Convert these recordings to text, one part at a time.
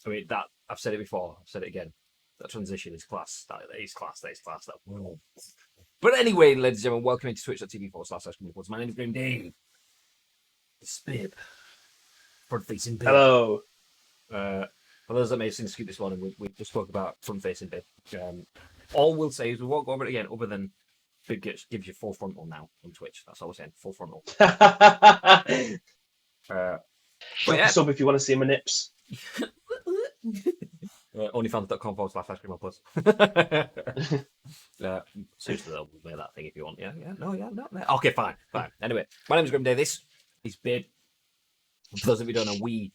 I mean, that I've said it before. I've said it again. That transition is class. That is class. That is class. That. But anyway, ladies and gentlemen, welcome to twitch.tv/. My name is Graham Day. Spib. Front-facing bib. Hello. For those that may have seen Scoop this morning, we just spoke about front-facing bib. All we'll say is we won't go over it again, other than Bib gives you full frontal now on Twitch. That's all we're saying. Full frontal. Drop a sub if you want to see my nips. Onlyfans.com/ice-cream+. Seriously, though, we'll make that thing if you want. Yeah. No. Okay, fine. Anyway, my name is Graham Day. This is Bib. For those of you who don't know, we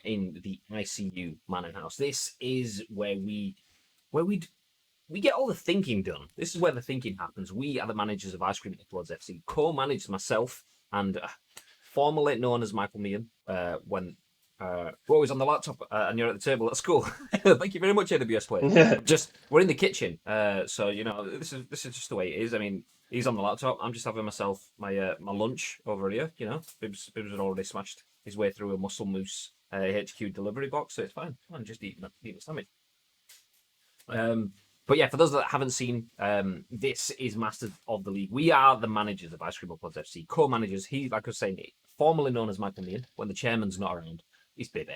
in the ICU Manor House. This is where we get all the thinking done. This is where the thinking happens. We are the managers of Ice Cream Uploads FC. Co-managed myself and formerly known as Michael Meehan when we're always on the laptop and you're at the table at school. Thank you very much, AWS players. We're in the kitchen, so this is just the way it is. I mean, he's on the laptop. I'm just having myself my lunch over here. Bibbs had already smashed his way through a Muscle Moose HQ delivery box, so it's fine. I'm just eating a sandwich. But yeah, for those that haven't seen, this is Masters of the League. We are the managers of Ice Cream Uploads FC, co-managers. He, like I was saying, formerly known as Michael Meehan. When the chairman's not around, he's Bibby.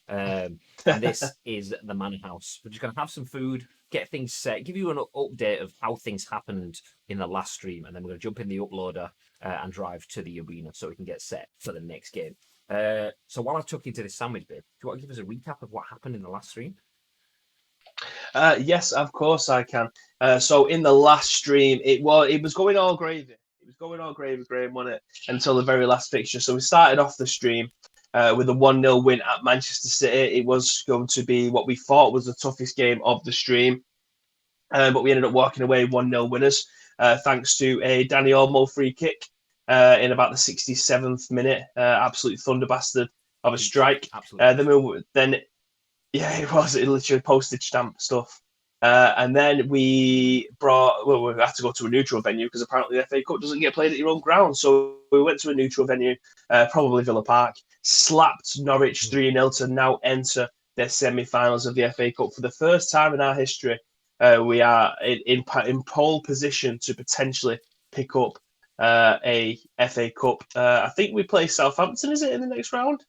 And this is the Manor House. We're just going to have some food, get things set, give you an update of how things happened in the last stream, and then we're going to jump in the uploader and drive to the arena so we can get set for the next game. So while I took you to this sandwich, Bib, do you want to give us a recap of what happened in the last stream? Yes, of course I can. So in the last stream, it was going all gravy. It was going all gravy, Graham, wasn't it? Until the very last fixture. So we started off the stream with a 1-0 win at Manchester City. It was going to be what we thought was the toughest game of the stream. But we ended up walking away 1-0 winners, thanks to a Danny Olmo free kick in about the 67th minute. Absolute thunder bastard of a strike. Then yeah, it was. It literally postage stamp stuff. And then we had to go to a neutral venue because apparently the FA Cup doesn't get played at your own ground. So we went to a neutral venue, probably Villa Park, slapped Norwich 3-0 to now enter their semi-finals of the FA Cup. For the first time in our history, we are in pole position to potentially pick up a FA Cup. I think we play Southampton, is it, in the next round?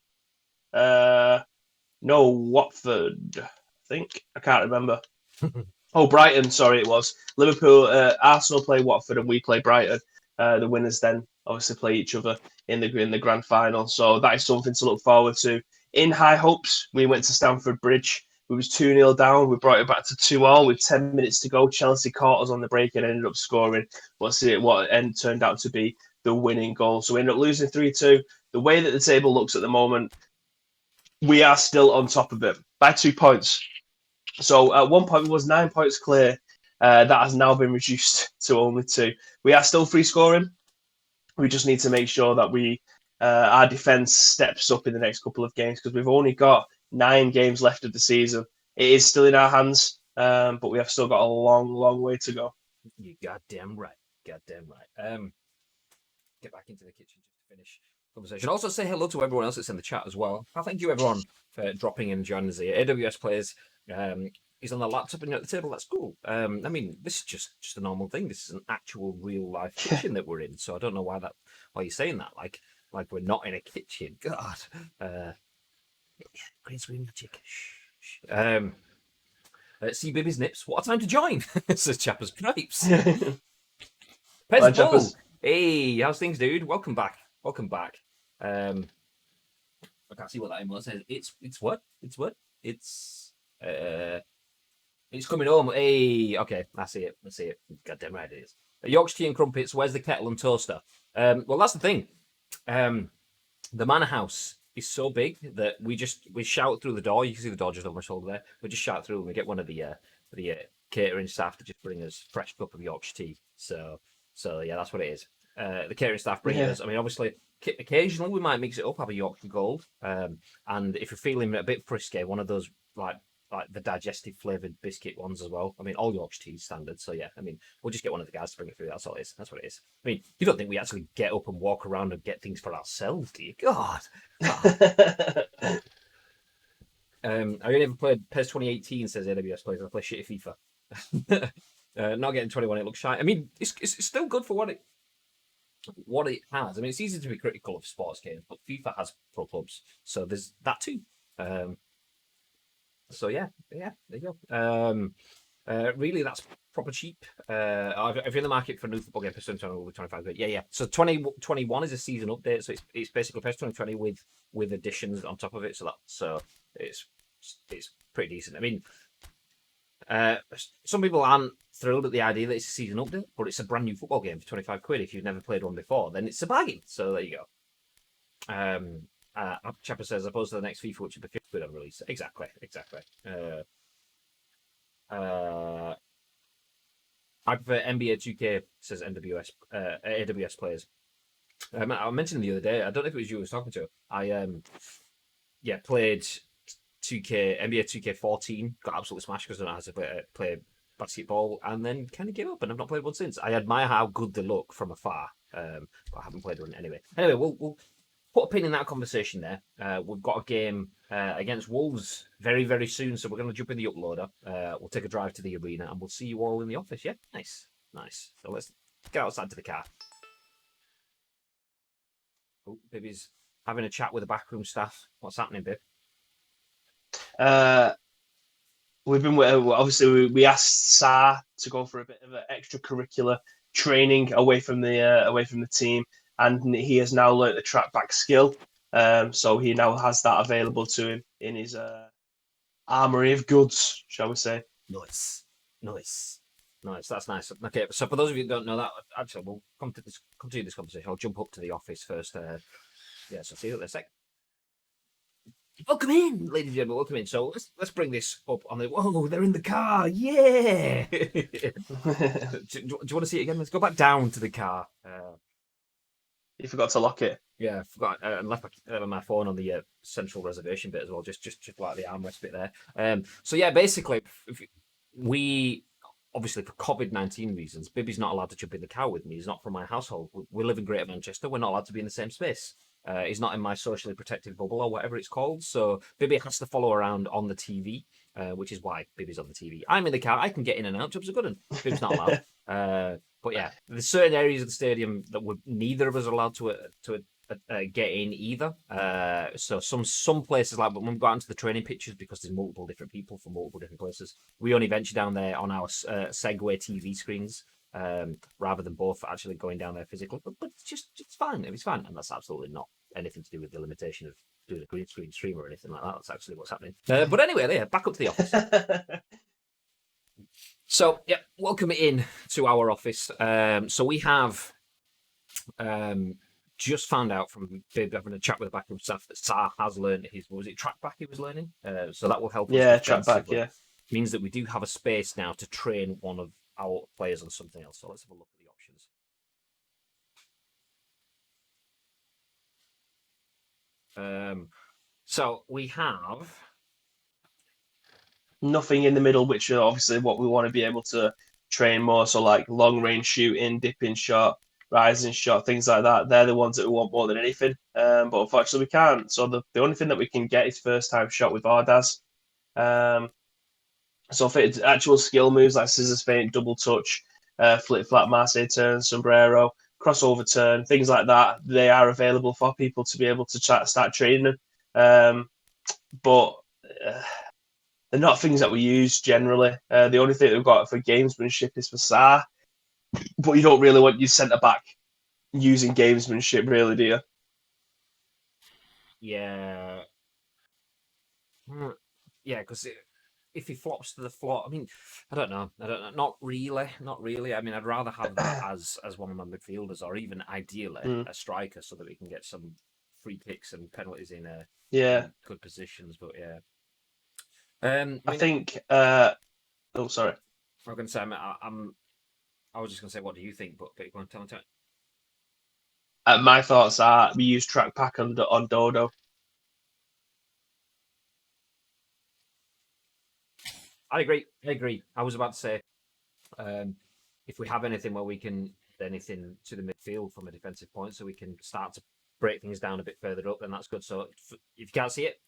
No, Watford, I think. I can't remember. Brighton, sorry, it was. Liverpool, Arsenal play Watford and we play Brighton. The winners then obviously play each other in the grand final. So that is something to look forward to. In high hopes, we went to Stamford Bridge. We was 2-0 down. We brought it back to 2-2 with 10 minutes to go. Chelsea caught us on the break and ended up scoring what turned out to be the winning goal. So we ended up losing 3-2. The way that the table looks at the moment, we are still on top of it by 2 points. So at one point, it was 9 points clear. That has now been reduced to only 2. We are still free scoring. We just need to make sure that our defence steps up in the next couple of games because we've only got 9 games left of the season. It is still in our hands, but we have still got a long, long way to go. You goddamn right. Get back into the kitchen just to finish conversation. Also say hello to everyone else that's in the chat as well. Thank you everyone for dropping in and joining us here. AWS players, he's on the laptop and you're at the table. That's cool. I mean, this is just a normal thing. This is an actual real life kitchen that we're in. So I don't know why you're saying that. Like we're not in a kitchen. God. Green screen magic. See Bibby's nips. What a time to join, says Chappers Cripes. Pez Bull. Hey, how's things, dude? Welcome back. I can't see what that emote says. It's what? It's coming home. Hey, okay, I see it. Goddamn right it is. Yorkshire tea and crumpets. Where's the kettle and toaster? Well, that's the thing. The Manor House is so big that we shout through the door. You can see the door just over my shoulder there. We just shout through and we get one of the catering staff to just bring us fresh cup of Yorkshire tea. So yeah, that's what it is. The catering staff bring us. I mean, obviously, occasionally we might mix it up, have a Yorkshire Gold, and if you're feeling a bit frisky, one of those like the digestive flavoured biscuit ones as well. I mean, all Yorkshire tea is standard, so yeah. I mean, we'll just get one of the guys to bring it through. That's all it is. That's what it is. I mean, you don't think we actually get up and walk around and get things for ourselves, do you? God. I only ever played PES 2018, says AWS players. I play shitty FIFA. Not getting 21, it looks shy. I mean, it's still good for what it has. I mean, it's easy to be critical of sports games, but FIFA has pro clubs, so there's that too. So yeah, there you go. Really, that's proper cheap. If you're in the market for a new football game, PES 2020 will be 25 quid. Yeah. So 2021 is a season update, so it's basically PES 2020 with additions on top of it. So it's pretty decent. I mean, some people aren't thrilled at the idea that it's a season update, but it's a brand new football game for 25 quid. If you've never played one before, then it's a bargain. So there you go. Chapper says, opposed to the next FIFA, which will be 50 quid on release. Exactly. I prefer NBA 2K, says AWS players. I mentioned the other day, I don't know if it was you I was talking to. I played 2K, NBA 2K14, got absolutely smashed because I don't know how to play basketball, and then kind of gave up, and I've not played one since. I admire how good they look from afar, but I haven't played one anyway. Anyway, we'll put a pin in that conversation there. We've got a game against Wolves very, very soon, so we're going to jump in the uploader. We'll take a drive to the arena, and we'll see you all in the office. Yeah, nice. So let's get outside to the car. Oh, baby's having a chat with the backroom staff. What's happening, babe? We've been obviously we asked Sa to go for a bit of an extracurricular training away from the team, and he has now learnt the track back skill. So he now has that available to him in his armory of goods, shall we say? Nice. That's nice. Okay, so for those of you who don't know that, actually, we'll continue this conversation. I'll jump up to the office first. So see you in a sec. Welcome in, ladies and gentlemen. Welcome in. So let's bring this up on the. Whoa, they're in the car! Yeah. do you want to see it again? Let's go back down to the car. You forgot to lock it. Yeah, I forgot and left my phone on the central reservation bit as well, just like the armrest bit there. So yeah, basically, we obviously for COVID-19 reasons, Bibby's not allowed to jump in the car with me. He's not from my household. We live in Greater Manchester. We're not allowed to be in the same space. He's not in my socially protected bubble or whatever it's called. So Bibby has to follow around on the TV, which is why Bibby's on the TV. I'm in the car. I can get in and out. Jobs are good, and Bibby's not allowed. But yeah, there's certain areas of the stadium that neither of us are allowed to get in either. So some places, like when we go out into the training pitches, because there's multiple different people from multiple different places, we only venture down there on our Segway TV screens, rather than both actually going down there physically. But it's fine. It's fine, and that's absolutely not anything to do with the limitation of doing a green screen stream or anything like that. That's actually what's happening. But anyway, yeah, back up to the office. So yeah, welcome in to our office. So we have just found out from Bib having a chat with the backroom staff that Sa has learned was it track back he was learning? So that will help us. Yeah, track back, yeah. Means that we do have a space now to train one of our players on something else. So let's have a look at the options. So we have nothing in the middle, which are obviously what we want to be able to train more. So like long range shooting, dipping shot, rising shot, things like that. They're the ones that we want more than anything. But unfortunately, we can't. So the only thing that we can get is first time shot with Ardaz. So for actual skill moves like scissors feint, double touch, flip flap, Marseille turn, sombrero, crossover turn, things like that, they are available for people to be able to start training. But they're not things that we use generally. The only thing we've got for gamesmanship is for Sa, but you don't really want your centre back using gamesmanship, really, do you? Yeah, because if he flops to the floor, I mean, I don't know. Not really. I mean, I'd rather have that as one of my midfielders, or even ideally a striker, so that we can get some free kicks and penalties in good positions. But yeah, I think. Oh, sorry. I was going to say I was just going to say, what do you think? But go on, tell me. My thoughts are we use track pack on Dodo. I agree. I was about to say, if we have anything where we can anything to the midfield from a defensive point, so we can start to break things down a bit further up, then that's good. So if you can't see it,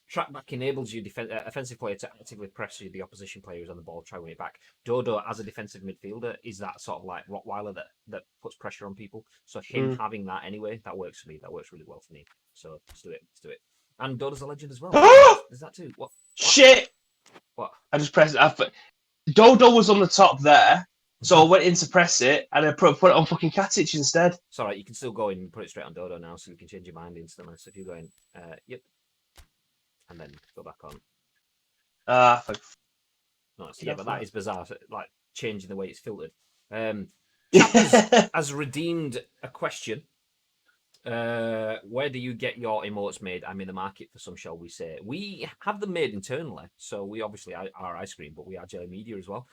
track back enables your offensive player to actively pressure the opposition player who's on the ball, try to win it back. Dodo, as a defensive midfielder, is that sort of like Rottweiler that puts pressure on people. So him having that anyway, that works for me. That works really well for me. So let's do it. Let's do it. And Dodo's a legend as well. There's that too. What? Shit! What? I just pressed it. Dodo was on the top there, so I went in to press it, and I put it on fucking Katic instead. It's all right. You can still go in and put it straight on Dodo now, so you can change your mind instantly. So if you're going, yep, and then go back on. No, so yeah, but that is bizarre. So, like changing the way it's filtered. Chap has redeemed a question. Where do you get your emotes made? I'm in the market for some, shall we say. We have them made internally. So we obviously are ice cream, but we are Jelly Media as well.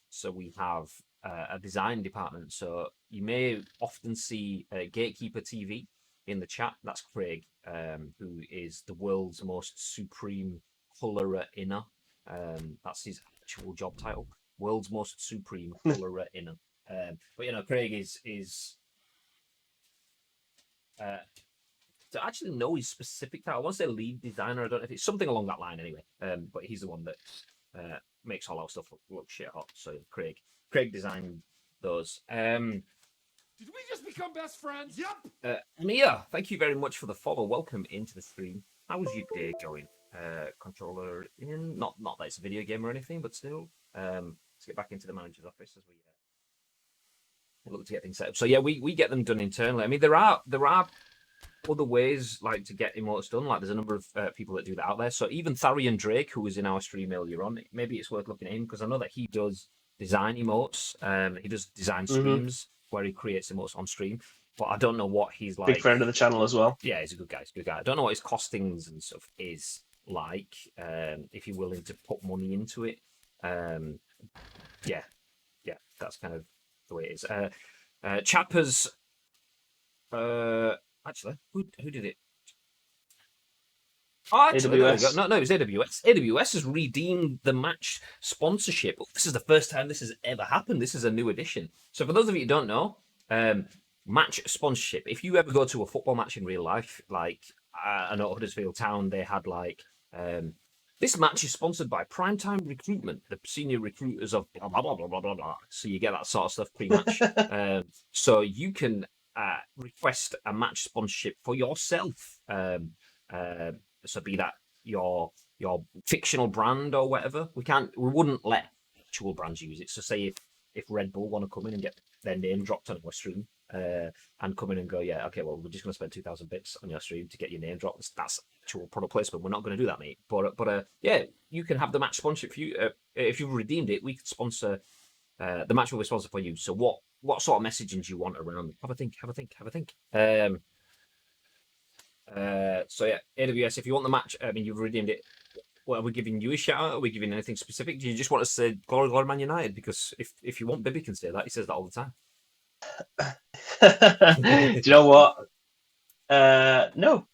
So we have a design department. So you may often see Gatekeeper TV in the chat. That's Craig, who is the world's most supreme colorer inner. That's his actual job title. World's most supreme colorer inner. But you know, Craig is to actually know his specific title. I want to say lead designer. I don't know if it's something along that line anyway. But he's the one that makes all our stuff look shit hot. So Craig designed those. Did we just become best friends? Yep. Mia, thank you very much for the follow. Welcome into the stream. How was your day going? Controller in, not that it's a video game or anything, but still. Let's get back into the manager's office as we look to get things set up. So yeah, we get them done internally. I mean, there are other ways like to get emotes done. Like there's a number of people that do that out there. So even Tharian Drake, who was in our stream earlier on, maybe it's worth looking at him because I know that he does design emotes. He does design streams where he creates emotes on stream. But I don't know what he's like. Big friend of the channel as well. Yeah, he's a good guy. I don't know what his costings and stuff is like. If you're willing to put money into it. Yeah, that's kind of the way it is. Chappers. Actually, who did it? Oh, actually, AWS. No, it was AWS. AWS has redeemed the match sponsorship. This is the first time this has ever happened. This is a new addition. So for those of you who don't know, match sponsorship. If you ever go to a football match in real life, like I know at Huddersfield Town, they had like this match is sponsored by Primetime Recruitment, the senior recruiters of blah blah blah blah blah blah blah. So you get that sort of stuff pre-match. So you can request a match sponsorship for yourself. So be that your fictional brand or whatever. We wouldn't let actual brands use it. So say if Red Bull want to come in and get their name dropped on our stream and come in and go, yeah, okay, well, we're just going to spend 2,000 bits on your stream to get your name dropped. That's actual product placement. We're not going to do that, mate. But yeah, you can have the match sponsorship for you. If you've redeemed it, we could sponsor the match will be sponsored for you. So what sort of messaging do you want around? Have a think. So yeah, AWS, if you want the match, I mean, you've redeemed it. What, are we giving you a shout out? Are we giving anything specific? Do you just want to say Glory, Glory, Man United? Because if you want, Bibby can say that. He says that all the time. Do you know what? No.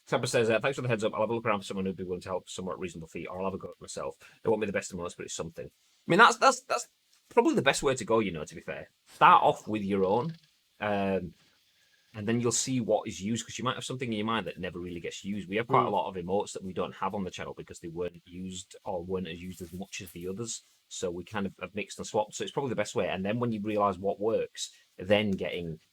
Tampa says, thanks for the heads up. I'll have a look around for someone who'd be willing to help somewhat reasonable fee, or I'll have a go at myself. It won't be the best and most, but it's something. I mean, that's probably the best way to go, you know, to be fair. Start off with your own, and then you'll see what is used, because you might have something in your mind that never really gets used. We have quite a lot of emotes that we don't have on the channel because they weren't used or weren't as used as much as the others. So we kind of have mixed and swapped. So it's probably the best way. And then when you realize what works, then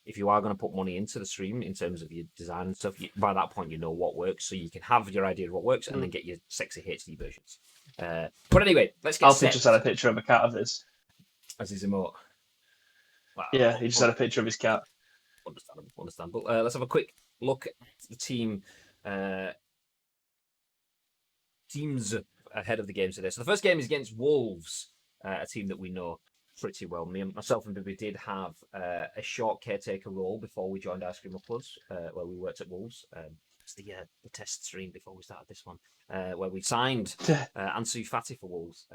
if you are going to put money into the stream in terms of your design and stuff, by that point, you know what works. So you can have your idea of what works and then get your sexy HD versions. But anyway, let's get set. Alfie just had a picture of a cat of his. As his emote. Wow. Yeah, he just had a picture of his cat. Understandable. Let's have a quick look at the teams ahead of the games today. So the first game is against Wolves, a team that we know pretty well. Myself and Bibi did have a short caretaker role before we joined Ice Cream Uploads, where we worked at Wolves. It's the test stream before we started this one, where we signed Ansu Fati for Wolves.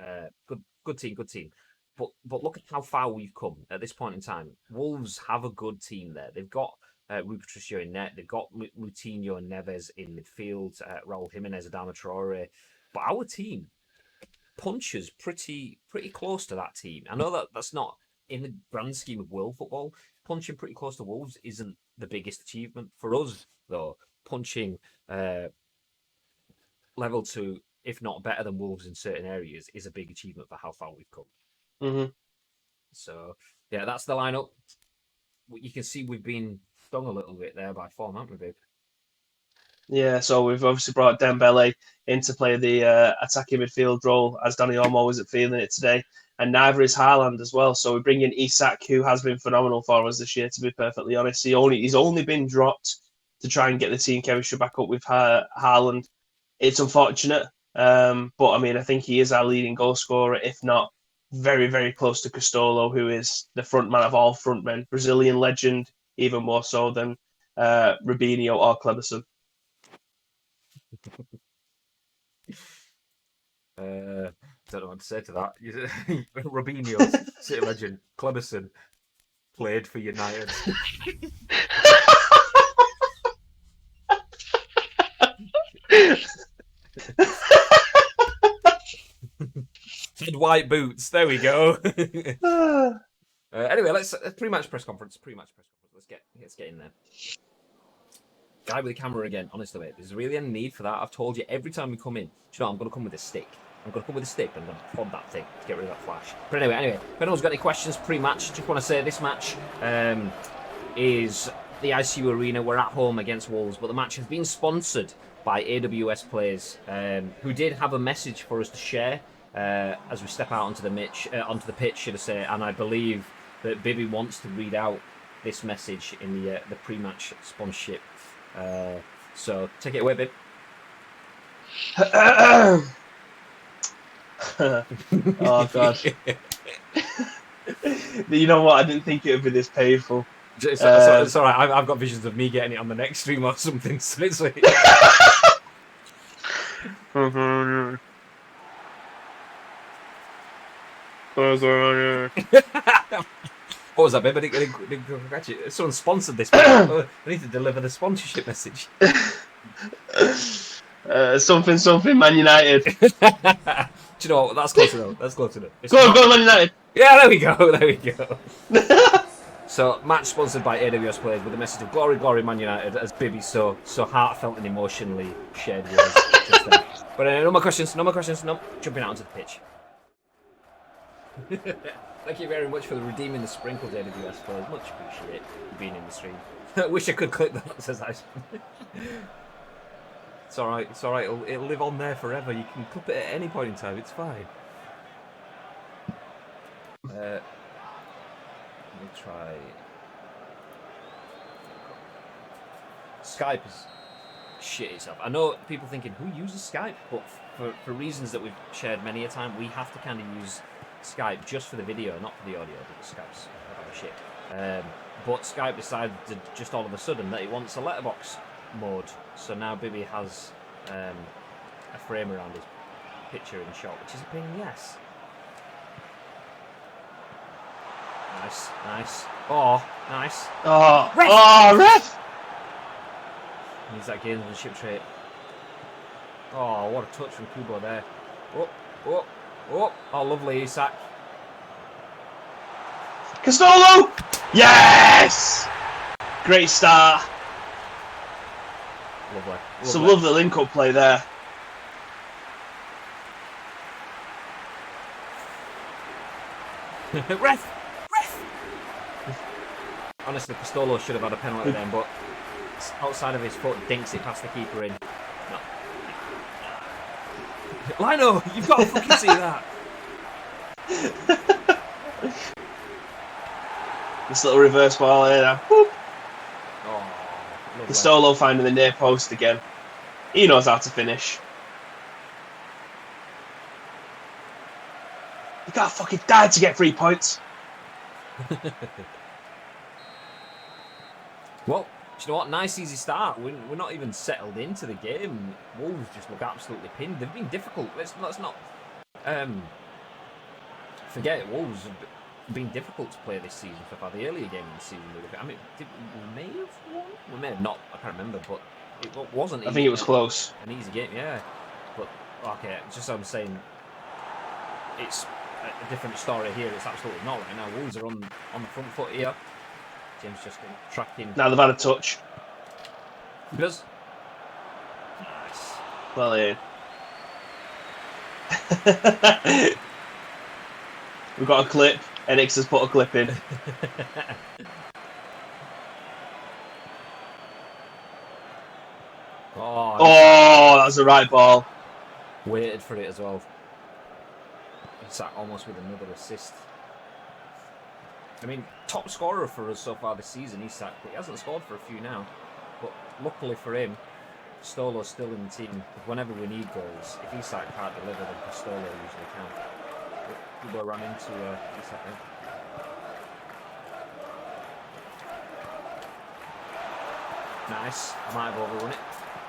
Good team. But look at how far we've come at this point in time. Wolves have a good team there. They've got Rui Patricio in net. They've got Moutinho and Neves in midfield. Raul Jimenez, Adama Traore. But our team punches pretty close to that team. I know that's not in the grand scheme of world football. Punching pretty close to Wolves isn't the biggest achievement. For us, though, punching level 2, if not better than Wolves in certain areas, is a big achievement for how far we've come. Mm-hmm. So, yeah, that's the lineup. You can see we've been stung a little bit there by form, haven't we, babe? Yeah, so we've obviously brought Dembele in to play the attacking midfield role, as Danny Olmo wasn't feeling it today, and neither is Haaland as well. So we bring in Isak, who has been phenomenal for us this year, to be perfectly honest. He's only been dropped to try and get the team chemistry back up with Haaland. It's unfortunate, but I mean, I think he is our leading goal scorer, if not very, very close to Castolo, who is the front man of all front men, Brazilian legend, even more so than Rubinho or Cleberson. Don't know what to say to that. Robinho, City legend, Cleberson, played for United. Had white boots. There we go. Anyway, let's pre-match press conference. Let's get in there. Guy with the camera again. Honestly, mate, there's really any need for that. I've told you every time we come in. Do you know, I'm going to come with a stick. I'm going to come with a stick and I'm going to prod that thing to get rid of that flash. But anyway, if anyone's got any questions pre-match, just want to say this match is the ICU Arena. We're at home against Wolves, but the match has been sponsored by AWS players who did have a message for us to share as we step out onto the pitch, should I say? And I believe that Bibby wants to read out this message in the pre-match sponsorship. So take it away, Bib. Oh god! You know what? I didn't think it would be this painful. It's all right. I've got visions of me getting it on the next stream or something. So it's like... What was that, babe? I didn't catch it. Someone sponsored this. I need to deliver the sponsorship message. Something, Man United. Do you know what? That's close enough. Go on, Man United. Yeah, there we go. So, match sponsored by AWS players with the message of glory, glory, Man United, as Bibby so heartfelt and emotionally shared with us just then. But no more questions. No, jumping out onto the pitch. Thank you very much for redeeming the sprinkles, AWS players. Much appreciate you being in the stream. Wish I could click that, says I. It's alright, it'll live on there forever. You can clip it at any point in time, it's fine. Let me try. Skype is shit itself. I know people thinking, who uses Skype? But for reasons that we've shared many a time, we have to kind of use Skype just for the video, not for the audio, because Skype's about shit. But Skype decided to just all of a sudden that it wants a letterbox mode. So now Bibby has a frame around his picture in shot, which is a pain in the ass. Nice. Oh, nice. Oh, ref! Oh, ref! Needs that gamesmanship trait. Oh, what a touch from Kubo there. Oh, lovely, Isak. Castolo! Yes! Great start. Lovely. Some lovely link-up play there. Ref! Honestly, Castolo should have had a penalty then, but outside of his foot, dinks it past the keeper in. No. Lino, you've got to fucking see that. This little reverse ball here now. Whoop. Oh, Castolo finding the near post again. He knows how to finish. You can't fucking die to get 3 points. Well, do you know what? Nice easy start. We're not even settled into the game. Wolves just look absolutely pinned. They've been difficult. Let's not forget it. Wolves have been difficult to play this season so far. The earlier game in the season, I mean, we may have won. We may have not. I can't remember, but it wasn't. I think it was close. An easy game, yeah. But okay, just so I'm saying, it's a different story here. It's absolutely not right now. Wolves are on the front foot here. James Justin tracking. Now they've had a touch. Because nice. Well, yeah. We've got a clip. Enix has put a clip in. Oh, that's the right ball. Waited for it as well. He sat almost with another assist. I mean, top scorer for us so far this season, he's sacked, but he hasn't scored for a few now. But luckily for him, Stolo's still in the team. Whenever we need goals, if Isak can't deliver, then Stolo usually can. But people ran into Isak there. Nice. I might have overrun it.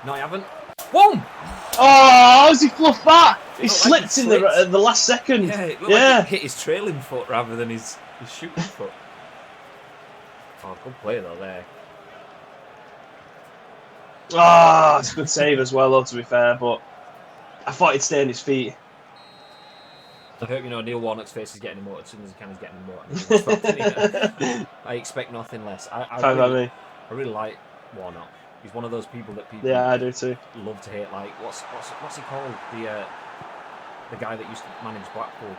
No, I haven't. Boom! Oh, how's he fluffed that? He slipped like in the last second. Yeah, it looked like it hit his trailing foot rather than his shooting foot. Oh, good play though there. Ah, it's a good save as well, though, to be fair, but I thought he'd stay on his feet. I hope you know Neil Warnock's face is getting emoted as soon as he can. He's getting emoted. I expect nothing less. I really like Warnock. He's one of those people that people I do too. love to hate. Like what's he called? The guy that used to manage Blackpool.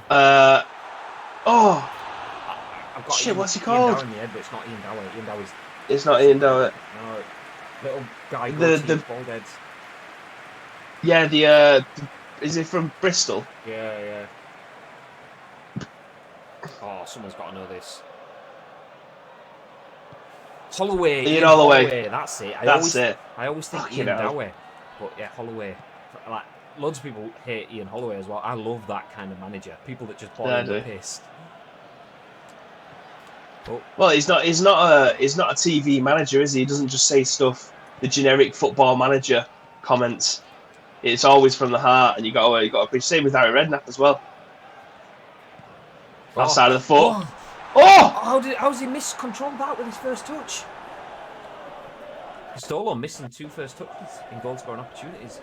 I've got shit, Ian, what's he called? Ian Dower in the head, but it's not Ian Dower. Ian Dower's. It's not Ian Dower. No, little guy. The bald heads. Yeah, is he from Bristol? Yeah. Oh, someone's got to know this. Holloway. Ian Holloway. That's it. I always think Fucking Ian hell. Dower, but yeah, Holloway. Like loads of people hate Ian Holloway as well. I love that kind of manager. People that just boil the piss. Oh. Well, he's not a TV manager, is he? He doesn't just say stuff. The generic football manager comments. It's always from the heart, and you got to be same with Harry Redknapp as well. That side of the foot. How's he miscontrolled that with his first touch? Stolo missing 2 first touches in goal scoring opportunities.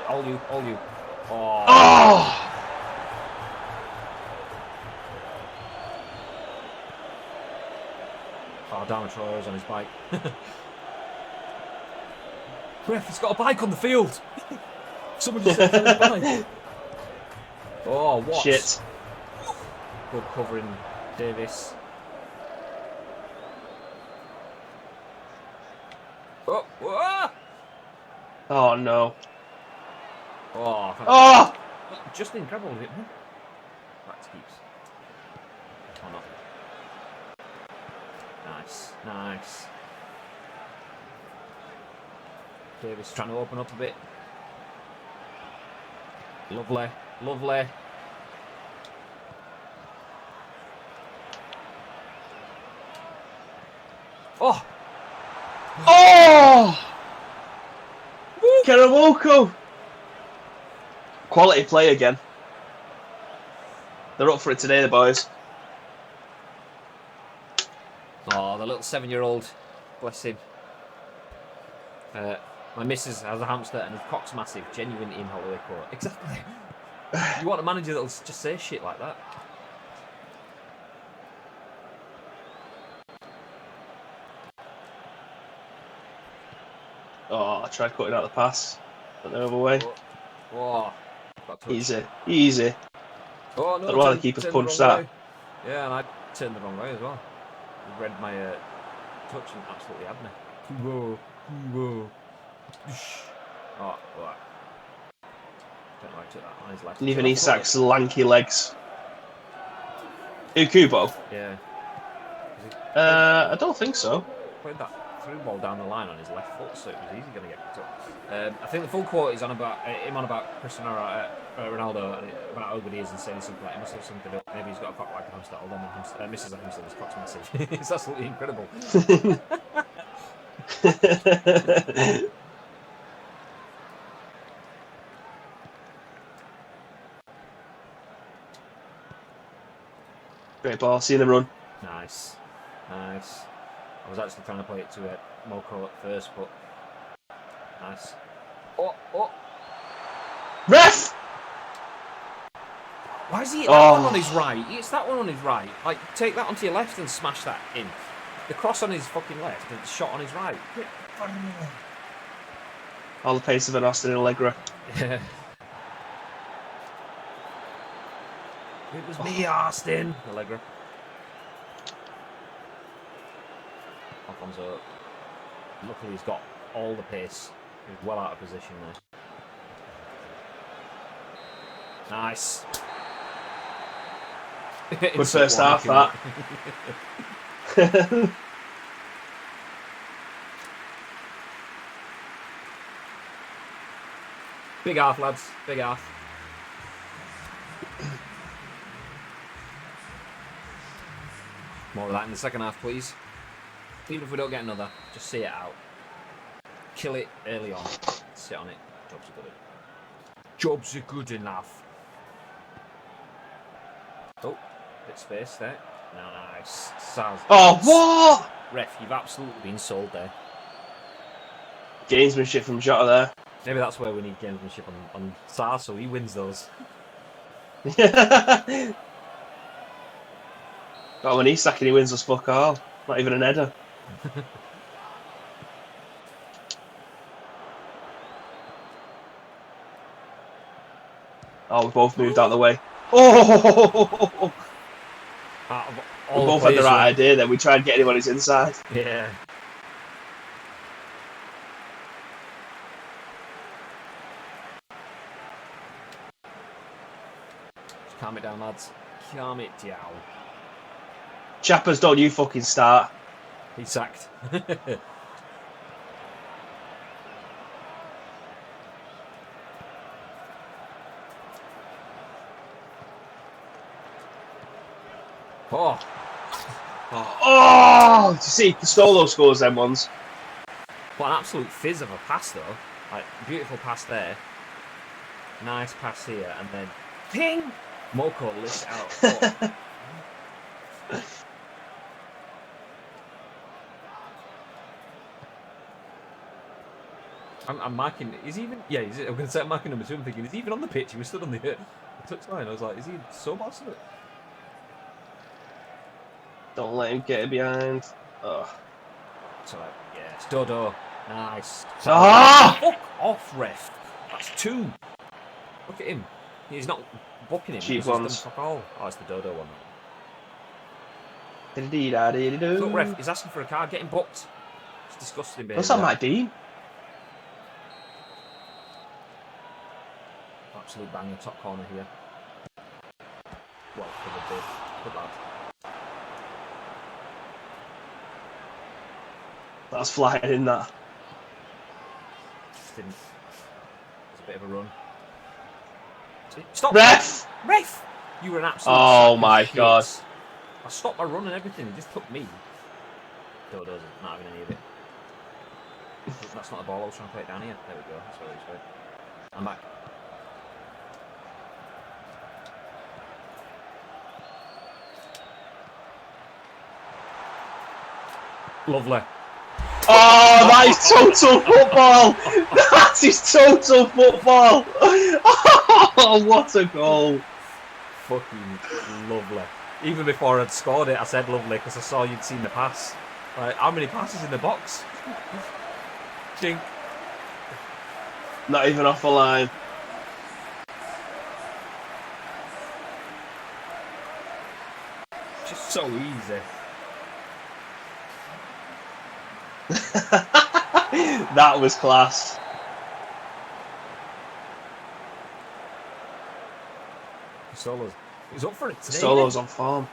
All you. Oh. Oh, Darren Troyer's on his bike. Ref, he's got a bike on the field. Someone just said his bike. Oh, what? Shit. Good covering Davis. Oh no. Oh! Just incredible, isn't it? Back to keeps. Oh no. Nice. Davis trying to open up a bit. Lovely. Oh! Karamoko! Quality play again. They're up for it today, the boys. Oh, the little 7-year-old. Bless him. My missus has a hamster and his cock's massive. Genuine Ian Holloway quote. Exactly. You want a manager that'll just say shit like that. Oh, I tried cutting out the pass. But the other way. Easy. Oh, no, I'd rather keep us punched that. Yeah, and I turned the wrong way as well. He read my touch and absolutely had me. Whoa. Oh, right. Don't know why I took that on his left. And even Isak's lanky legs. Kubo? Yeah. I don't think so. Played that through ball down the line on his left foot, so it was easy going to get picked up. I think the full quote is on about him on about Cristiano Ronaldo and about how good he is and saying something like he must have something up. Maybe he's got a cock like a hamster. Although my hamster, misses a hamster, his cock's massive. It's absolutely incredible. Great ball, see the run. Nice. I was actually trying to play it to Moko at first, but nice. Oh! Ref! Why is he hit that one on his right? He hits that one on his right. Like, take that onto your left and smash that in. The cross on his fucking left and the shot on his right. All the pace of an Austin Allegra. Yeah. It was me, Austin. Allegra. Alfonso. Luckily, he's got all the pace. He's well out of position there. Nice. Good first half, that. Big half, lads. Big half. More of that in the second half, please. Even if we don't get another, just see it out. Kill it early on. Sit on it. Jobs are good. Jobs are good enough. Oh, bit of space there. Nice. Saz. Oh, what? Ref, you've absolutely been sold there. Gamesmanship from Jota there. Maybe that's where we need gamesmanship on Saz, so he wins those. Oh, when he's sacking, he wins us fuck all. Not even an header. Oh, we both moved out of the way. Oh! We both had the right idea then. We tried getting him on his inside. Yeah. Just calm it down, lads. Calm it down. Chappers, don't you fucking start. He's sacked. Oh. Oh! Do you see? Castolo scores them ones. What an absolute fizz of a pass, though. Like, beautiful pass there. Nice pass here, and then ping! Moko lifts out. Oh. I'm marking. Is he even? Yeah, I'm going to say I'm marking number 2. I'm thinking, is he even on the pitch? He was stood on the touchline. I was like, is he so boss of it? Don't let him get it behind. Oh. So, yeah, it's Dodo. Nice. Ah! Fuck off, ref. That's 2. Look at him. He's not booking him. Cheap because he's ones. done fuck all. Oh, it's the Dodo one. Look, Look, ref, he's asking for a card. Get him booked. It's disgusting, baby. What's that, Matt Dean? Absolute banger, top corner here. Well, for the big. Good lad. That's flying in that. Just didn't. There's a bit of a run. Stop! Ref! Ref! You were an absolute. Oh sack of my shit. god. I stopped my run and everything. It just took me. Dodo's not having any of it. That's not the ball I was trying to play it down here. There we go. That's what it is. I'm back. Lovely. Oh, that is total football! That is total football! Oh, what a goal! Fucking lovely. Even before I'd scored it, I said lovely because I saw you'd seen the pass. Like, how many passes in the box? Chink. Not even off the line. Just so easy. That was class. Solo's. He's up for it today. Solo's on form.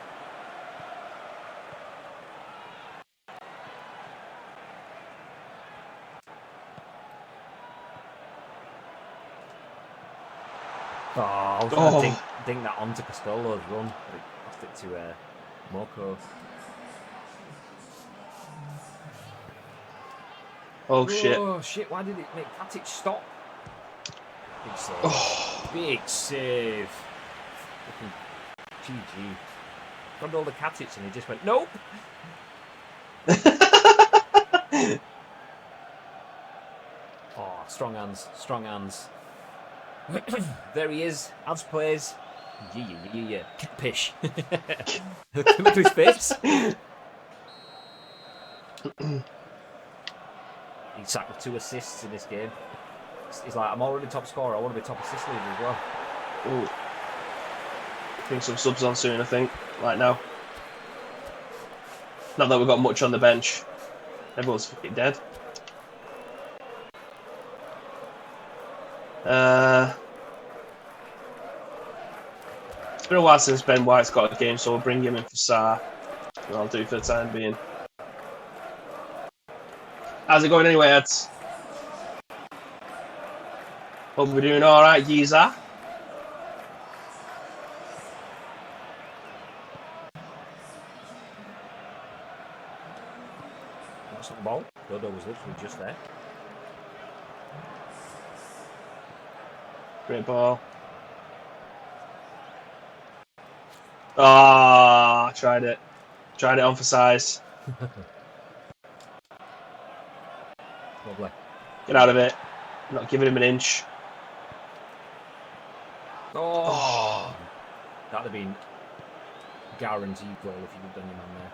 Oh, I was going to ding that onto Castolo's run, but it passed it to Moko. Oh shit. Oh shit, why did it make Katic stop? Big save. Oh. Big save. Fucking GG. Got all the Katic and he just went, nope. Oh, strong hands, strong hands. There he is, as plays. Yeah. Pish. Come into his face. He sacked with 2 assists in this game. He's like, I'm already top scorer. I want to be top assist leader as well. Ooh. Bring some subs on soon, I think. Right now. Not that we've got much on the bench. Everyone's fucking dead. It's been a while since Ben White's got a game, so we'll bring him in for Sarr. And I'll do for the time being. How's it going anyway, Eds? Hope we're doing alright, geezer. What's the ball? Dodo was literally just there. Great ball. Ah, tried it. Tried it on for size. Lovely. Get out of it. I'm not giving him an inch. Oh. That'd have been guaranteed goal if you'd have done your man there.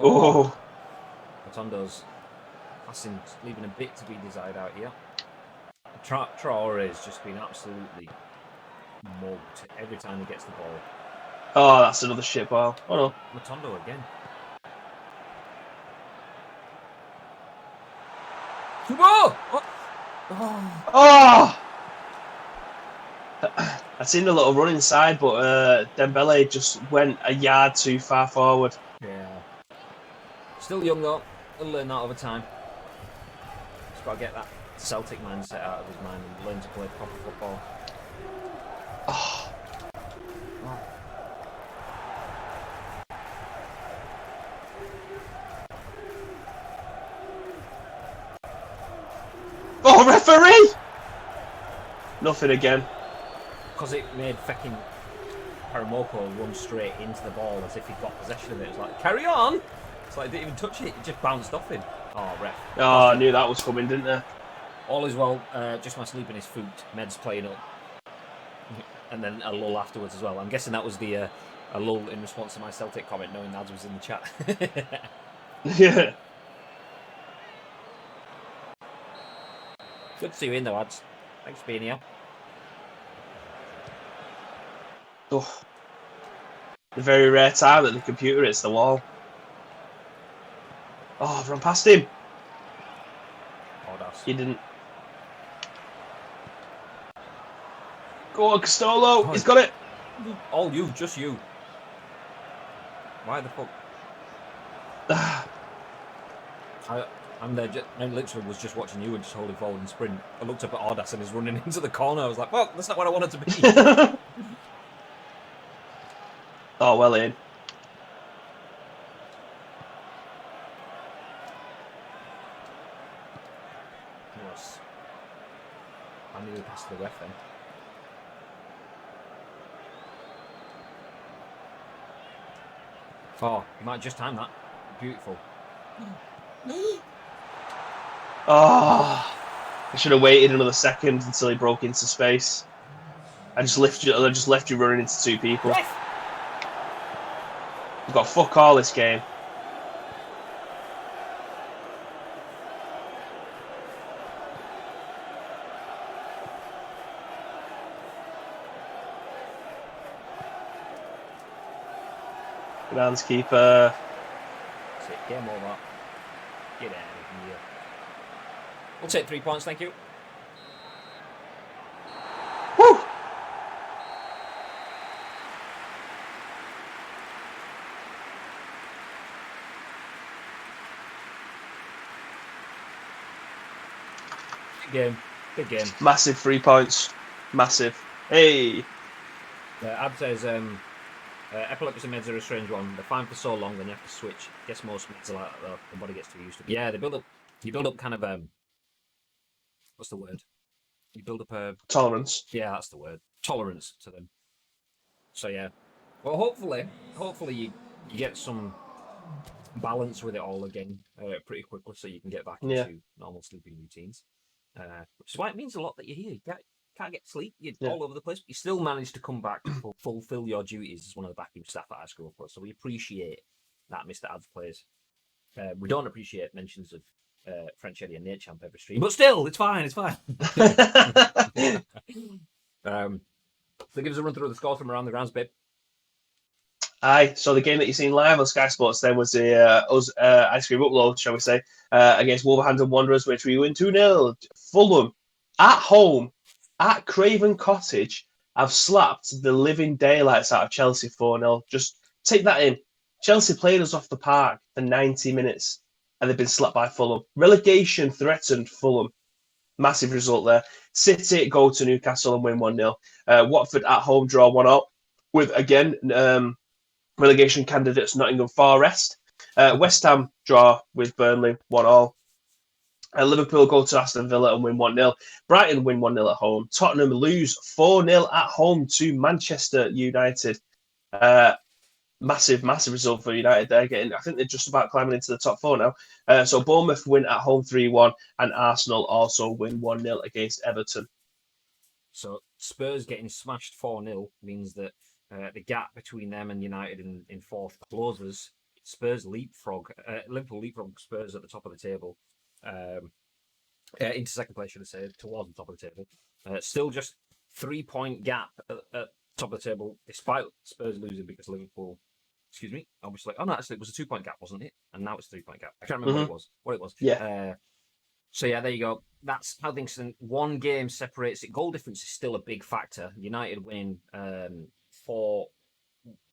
Oh. Rotondo's passing, leaving a bit to be desired out here. Traore has just been absolutely mugged every time he gets the ball. Oh, that's another shit ball. Oh no. Rotondo again. Whoa! Oh! I seen a little run inside, but Dembele just went a yard too far forward. Yeah. Still young though. He'll learn that over time. He's got to get that Celtic mindset out of his mind and learn to play proper football. Oh. Oh, referee! Nothing again. Because it made fucking Paramoko run straight into the ball as if he got possession of it. It was like, carry on! It's like, he didn't even touch it, it just bounced off him. Oh, ref. Oh, I knew that was coming, didn't I? All is well, just my sleep in his foot. Med's playing up. And then a lull afterwards as well. I'm guessing that was the a lull in response to my Celtic comment, knowing Nads was in the chat. Yeah. Good to see you in though, Ads. Thanks for being here. Oh. The very rare time that the computer hits the wall. Oh, I've run past him. Oh, that's... He didn't. Go on, Castolo. He's got it. All you, just you. Why the fuck? I literally was just watching you and just holding forward and sprint. I looked up at Ordas and he's running into the corner. I was like, well, that's not what I wanted to be. Oh, well in. Yes. I nearly passed the ref then. Oh, you might just time that. Beautiful. Oh, I should have waited another second until he broke into space. I just left you running into 2 people. Ref! We've got fuck all this game. Good hands, keeper. That's it, game over. Get out of here. We'll take 3 points, thank you. Woo! Big game. Big game. Massive 3 points. Massive. Hey! Ab says, epilepsy meds are a strange one. They're fine for so long, then you have to switch. Guess most meds are like that, though. The body gets too used to it. Yeah, you build up kind of, what's the word? You build up a... Tolerance. Yeah, that's the word. Tolerance to them. So, yeah. Well, hopefully you get some balance with it all again pretty quickly, so you can get back Yeah. into normal sleeping routines. Which is why it means a lot that you're here. You can't get sleep. You're Yeah. all over the place, but you still manage to come back to fulfill your duties as one of the backing staff at our school for us. So we appreciate that, Mr. Ads Plays. We don't appreciate mentions of French Eddie and Nate Champ every stream, but still, it's fine. It's fine. So give us a run through the scores from around the grounds, babe. Aye, so the game that you've seen live on Sky Sports then was the Ice Cream Upload, shall we say, against Wolverhampton Wanderers, which we win 2-0. Fulham, at home, at Craven Cottage, have slapped the living daylights out of Chelsea 4-0. Just take that in. Chelsea played us off the park for 90 minutes, and they've been slapped by Fulham. Relegation threatened Fulham. Massive result there. City go to Newcastle and win 1-0. Watford at home draw 1-0 with, again, relegation candidates Nottingham Forest. West Ham draw with Burnley 1-1. Liverpool go to Aston Villa and win 1-0. Brighton win 1-0 at home. Tottenham lose 4-0 at home to Manchester United. Massive result for United there. I think they're just about climbing into the top four now. So Bournemouth win at home 3-1, and Arsenal also win 1-0 against Everton. So Spurs getting smashed 4-0 means that the gap between them and United in fourth closes. Spurs leapfrog, Liverpool leapfrog Spurs at the top of the table, into second place, should I say, towards the top of the table. Still just 3-point gap at top of the table, despite Spurs losing because Liverpool, obviously, actually it was a 2-point gap, wasn't it? And now it's a 3-point gap. I can't remember what it was. Yeah. So yeah, there you go. That's how things. One game separates it. Goal difference is still a big factor. United winning 4-0,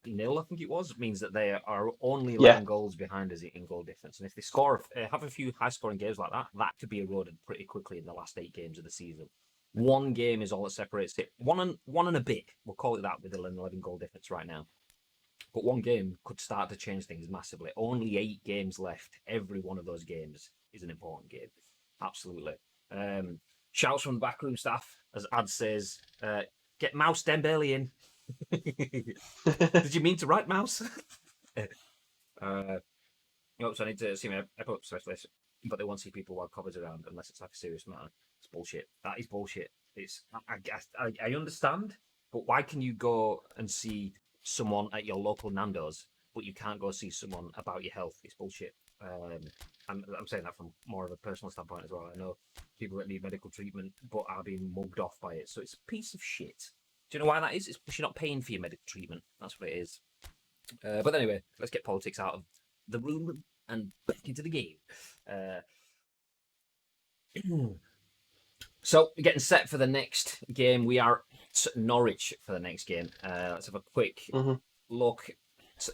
I think it was, means that they are only 11 goals behind us in goal difference. And if they score, have a few high-scoring games like that, that could be eroded pretty quickly in the last 8 games of the season. One game is all that separates it. One and a bit. We'll call it that with an 11 goal difference right now. But one game could start to change things massively. Only 8 games left. Every one of those games is an important game. Absolutely. Shouts from the backroom staff, as Ad says, get Mouse Dembele in. Did you mean to write Mouse? So I need to see my epic specialist, but they won't see people while covers around unless it's like a serious matter. It's bullshit. That is bullshit. It's I understand, but why can you go and see someone at your local Nando's, but you can't go see someone about your health? It's bullshit. I'm saying that from more of a personal standpoint as well. I know people that need medical treatment but are being mugged off by it, so it's a piece of shit. Do you know why that is? It's because you're not paying for your medical treatment. That's what it is. But anyway, let's get politics out of the room and back into the game. So we're getting set for the next game. We are at Norwich for the next game. Let's have a quick look at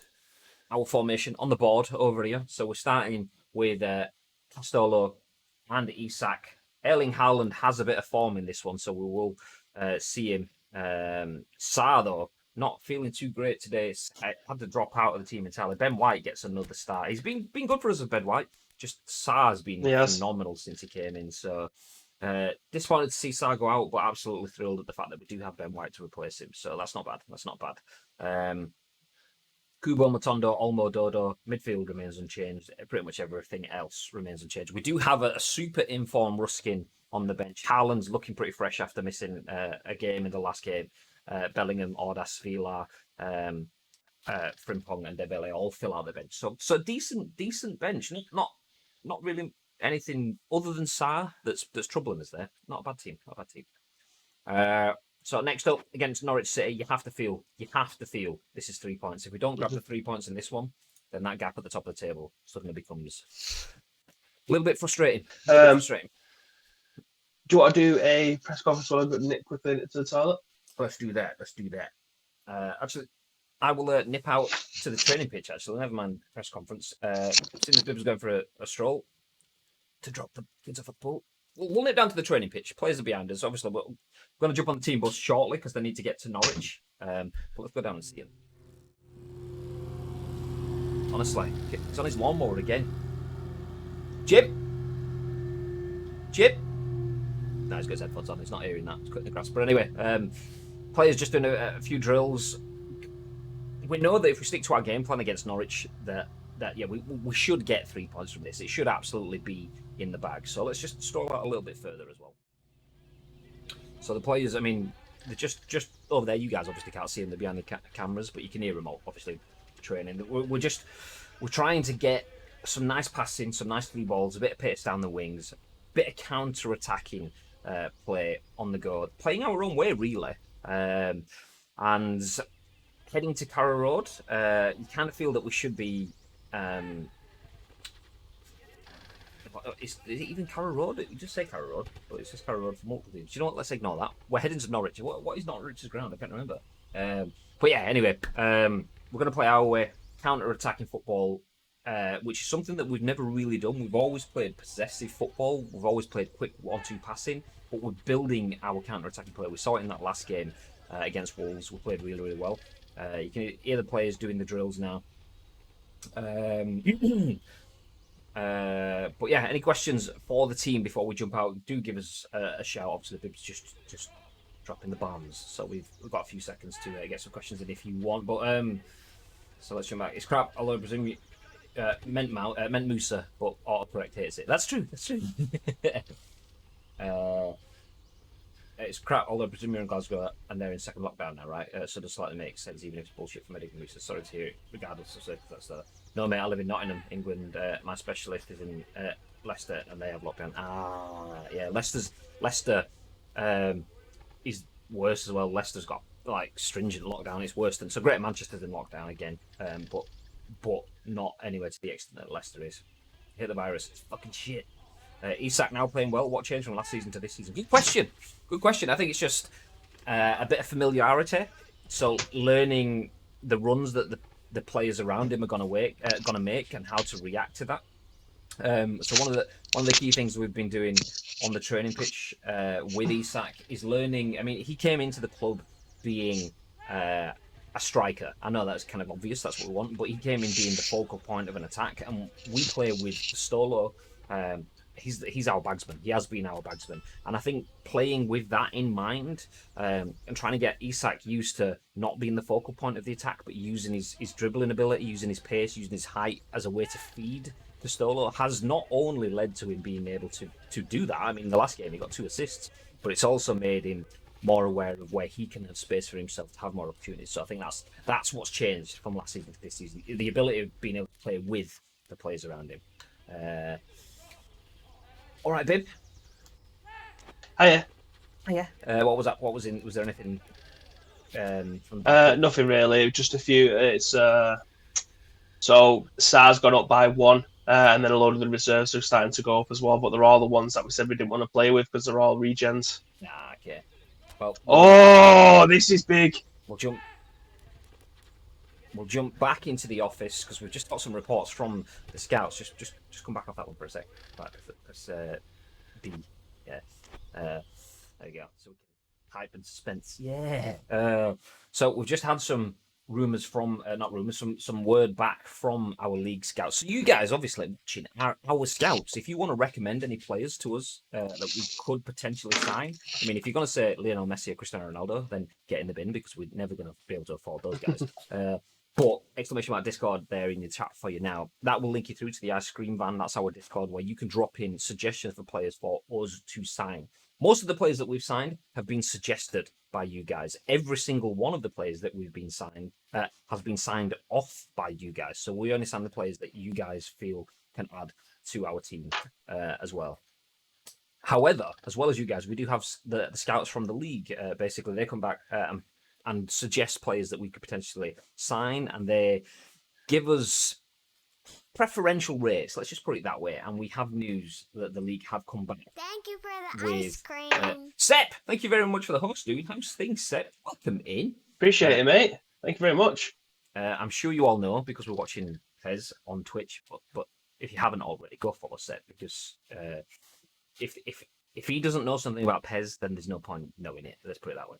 our formation on the board over here. So we're starting with Castolo and Isak. Erling Haaland has a bit of form in this one, so we will see him. Sarr, though, not feeling too great today. I had to drop out of the team entirely. Ben White gets another start. He's been good for us as Ben White. Just Sarr's been phenomenal since he came in. So disappointed to see Sarr go out, but absolutely thrilled at the fact that we do have Ben White to replace him. So that's not bad. That's not bad. Kubo, Matondo, Olmo, Dodo, midfield remains unchanged. Pretty much everything else remains unchanged. We do have a super informed Ruskin on the bench. Haaland's looking pretty fresh after missing a game in the last game. Bellingham, Ordas, Vilar, Frimpong, and Dembele all fill out the bench. So decent bench. Not really anything other than Sarr that's troubling us there. Not a bad team. So next up against Norwich City, you have to feel this is 3 points. If we don't grab the 3 points in this one, then that gap at the top of the table suddenly becomes a little bit frustrating. Do you want to do a press conference while I go nip quickly to the toilet? Let's do that. Actually, I will nip out to the training pitch. Actually, never mind press conference. As soon as Bibbs going for a stroll to drop the kids off at the pool, we'll nip down to the training pitch. Players are behind us. Obviously, we're going to jump on the team bus shortly because they need to get to Norwich. But let's go down and see him. Honestly, he's on his lawnmower again. Jim. No, he's got his headphones on. He's not hearing that. He's cutting the grass. But anyway, players just doing a few drills. We know that if we stick to our game plan against Norwich, that that we should get 3 points from this. It should absolutely be in the bag. So let's just stroll out a little bit further as well. So the players, I mean, they're just over there. You guys obviously can't see them; they're behind the cameras, but you can hear them obviously training. We're trying to get some nice passing, some nice through balls, a bit of pace down the wings, a bit of counter-attacking play on the go, playing our own way really, and heading to Carrow Road. You kind of feel that we should be. Is it even Carrow Road? You just say Carrow Road, but it's just Carrow Road for multiple teams. Do you know what? Let's ignore that. We're heading to Norwich. What is Norwich's ground? I can't remember. But yeah, anyway, we're going to play our way, counter-attacking football, which is something that we've never really done. We've always played possessive football. We've always played quick 1-2 passing, but we're building our counter-attacking play. We saw it in that last game against Wolves. We played really, really well. You can hear the players doing the drills now. But yeah, any questions for the team before we jump out? Do give us a shout. Obviously, the Bibs just dropping the bombs, so we've got a few seconds to get some questions in if you want. But so let's jump back. It's crap. Although I presume you meant Musa, but autocorrect hates it. That's true. That's true. It's crap. Although I presume you're in Glasgow and they're in second lockdown now, right? So it does slightly make sense, even if it's bullshit from Eddie Musa. Sorry to hear it, regardless of circumstances. That's no, mate. I live in Nottingham, England. My specialist is in Leicester, and they have lockdown. Yeah, Leicester is worse as well. Leicester's got like stringent lockdown. It's worse than Greater Manchester's in lockdown again, but not anywhere to the extent that Leicester is. Hit the virus. It's fucking shit. Isak now playing well. What changed from last season to this season? Good question. Good question. I think it's just a bit of familiarity. So learning the runs that the players around him are gonna make and how to react to that. So one of the key things we've been doing on the training pitch with Isak is learning. I mean, he came into the club being a striker. I know that's kind of obvious. That's what we want. But he came in being the focal point of an attack, and we play with Stolo. He's our bagsman. He has been our bagsman, and I think playing with that in mind and trying to get Isak used to not being the focal point of the attack, but using his dribbling ability, using his pace, using his height as a way to feed Castolo has not only led to him being able to do that. I mean, the last game he got 2 assists, but it's also made him more aware of where he can have space for himself to have more opportunities. So I think that's what's changed from last season to this season: the ability of being able to play with the players around him. All right, Bib. Hiya. What was that? What was in? Was there anything? From Nothing really. Just a few. It's so SAR's gone up by 1, and then a load of the reserves are starting to go up as well. But they're all the ones that we said we didn't want to play with because they're all regens. Okay. Well. Oh, this is big. We'll jump back into the office because we've just got some reports from the scouts. Just come back off that one for a sec. Right, let's B. Yeah. There we go. So we can hype and suspense. Yeah. So we've just had some rumours from, not rumours, some word back from our league scouts. So you guys, obviously, watching our scouts, if you want to recommend any players to us that we could potentially sign, I mean, if you're going to say Lionel Messi or Cristiano Ronaldo, then get in the bin because we're never going to be able to afford those guys. But exclamation mark Discord there in the chat for you now. That will link you through to the ice cream van. That's our Discord where you can drop in suggestions for players for us to sign. Most of the players that we've signed have been suggested by you guys. Every single one of the players that we've been signed has been signed off by you guys. So we only sign the players that you guys feel can add to our team as well. However, as well as you guys, we do have the scouts from the league. Basically, they come back and suggest players that we could potentially sign, and they give us preferential rates. Let's just put it that way. And we have news that the league have come back. Thank you for the ice cream. Sep, thank you very much for the host, dude. How's things, Sep? Welcome in. Appreciate it, mate. Thank you very much. I'm sure you all know because we're watching Pez on Twitch, but if you haven't already, go follow Sep because if he doesn't know something about Pez, then there's no point knowing it. Let's put it that way.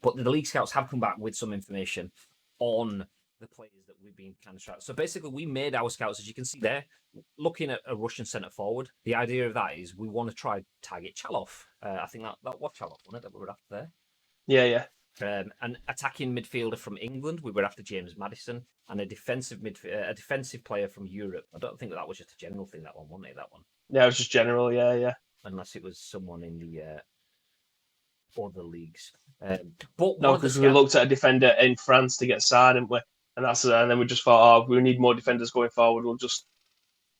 But the league scouts have come back with some information on the players that we've been kind of trying. So basically, we made our scouts, as you can see there, looking at a Russian centre forward. The idea of that is we want to try target Chalov. I think that was Chalov, wasn't it, that we were after there? Yeah. An attacking midfielder from England. We were after James Maddison, and a defensive player from Europe. I don't think that was just a general thing. That one, wasn't it? That one, Yeah, it was just general. Yeah. unless it was someone in the other leagues. But No, because we looked at a defender in France to get Sarr, didn't we? And then we just thought, oh, we need more defenders going forward. We'll just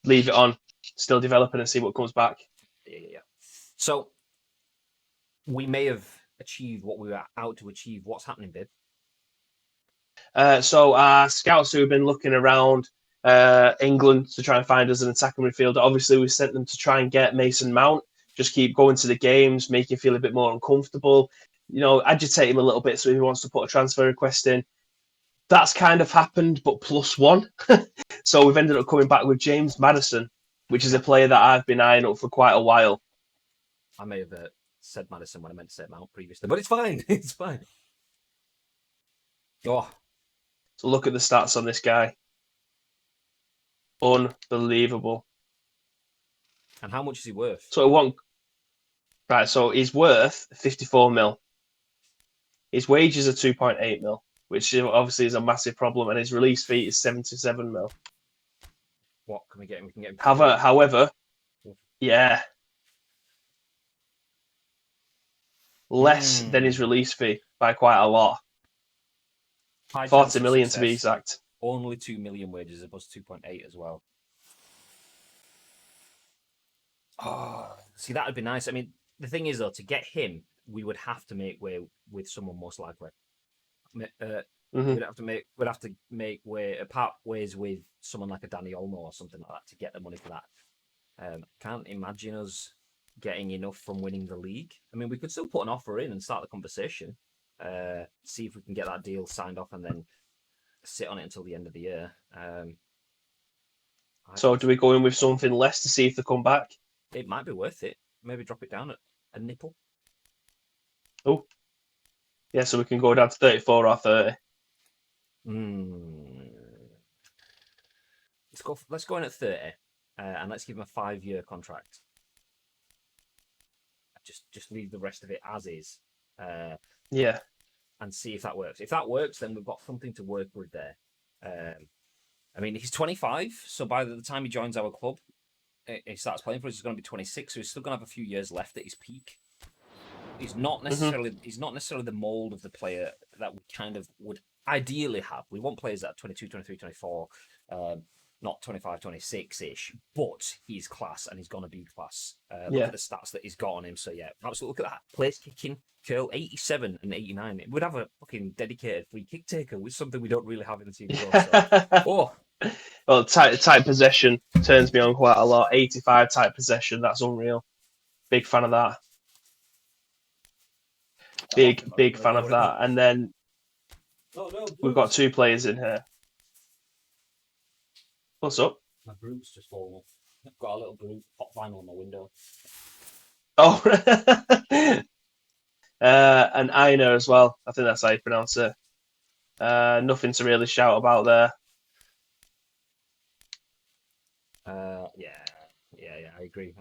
leave it on, still developing and see what comes back. Yeah. So we may have achieved what we were out to achieve. What's happening, babe? So our scouts who have been looking around England to try and find us an attacking midfielder. Obviously, we sent them to try and get Mason Mount. Just keep going to the games, make him feel a bit more uncomfortable. Agitate him a little bit so he wants to put a transfer request in. That's kind of happened, but +1. So we've ended up coming back with James Maddison, which is a player that I've been eyeing up for quite a while. I may have said Madison when I meant to say Mount previously, but it's fine. It's fine. Oh, So look at the stats on this guy. Unbelievable. and how much is he worth? So he's worth 54 mil. His wages are 2.8 mil, which obviously is a massive problem, and his release fee is 77 mil. What can we get him? We can get him. However, yeah, less than his release fee by quite a lot. 40 million to be exact. Only 2 million wages, opposed to 2.8 as well. Oh, see, that would be nice. I mean, the thing is, though, to get him, we would have to make way with someone most likely. We'd have to make part ways with someone like a Danny Olmo or something like that to get the money for that. Can't imagine us getting enough from winning the league. I mean, we could still put an offer in and start the conversation. See if we can get that deal signed off and then sit on it until the end of the year. So do we go in with something less to see if they come back? It might be worth it. Maybe drop it down at a nipple. Oh, yeah. So we can go down to 34 or 30. Let's go in at 30, and let's give him a 5-year contract. Just leave the rest of it as is. Yeah. And see if that works. If that works, then we've got something to work with there. I mean, he's 25, so by the time he joins our club, he starts playing for us, he's going to be 26, so he's still going to have a few years left at his peak. He's not necessarily the mold of the player that we kind of would ideally have. We want players that are 22, 23, 24, not 25, 26-ish, but he's class and he's going to be class. Look at the stats that he's got on him. So, yeah, absolutely. Look at that place kicking curl, 87 and 89. It would have a fucking dedicated free kick taker, which is something we don't really have in the team. Well, tight possession turns me on quite a lot. 85 tight possession, that's unreal. Big fan of that. Big fan of that. And then we've got 2 players in here. What's up? My group's just fallen off. I've got a little group pop vinyl on my window. Oh, and Aina as well. I think that's how you pronounce it. Nothing to really shout about there. Yeah, I agree.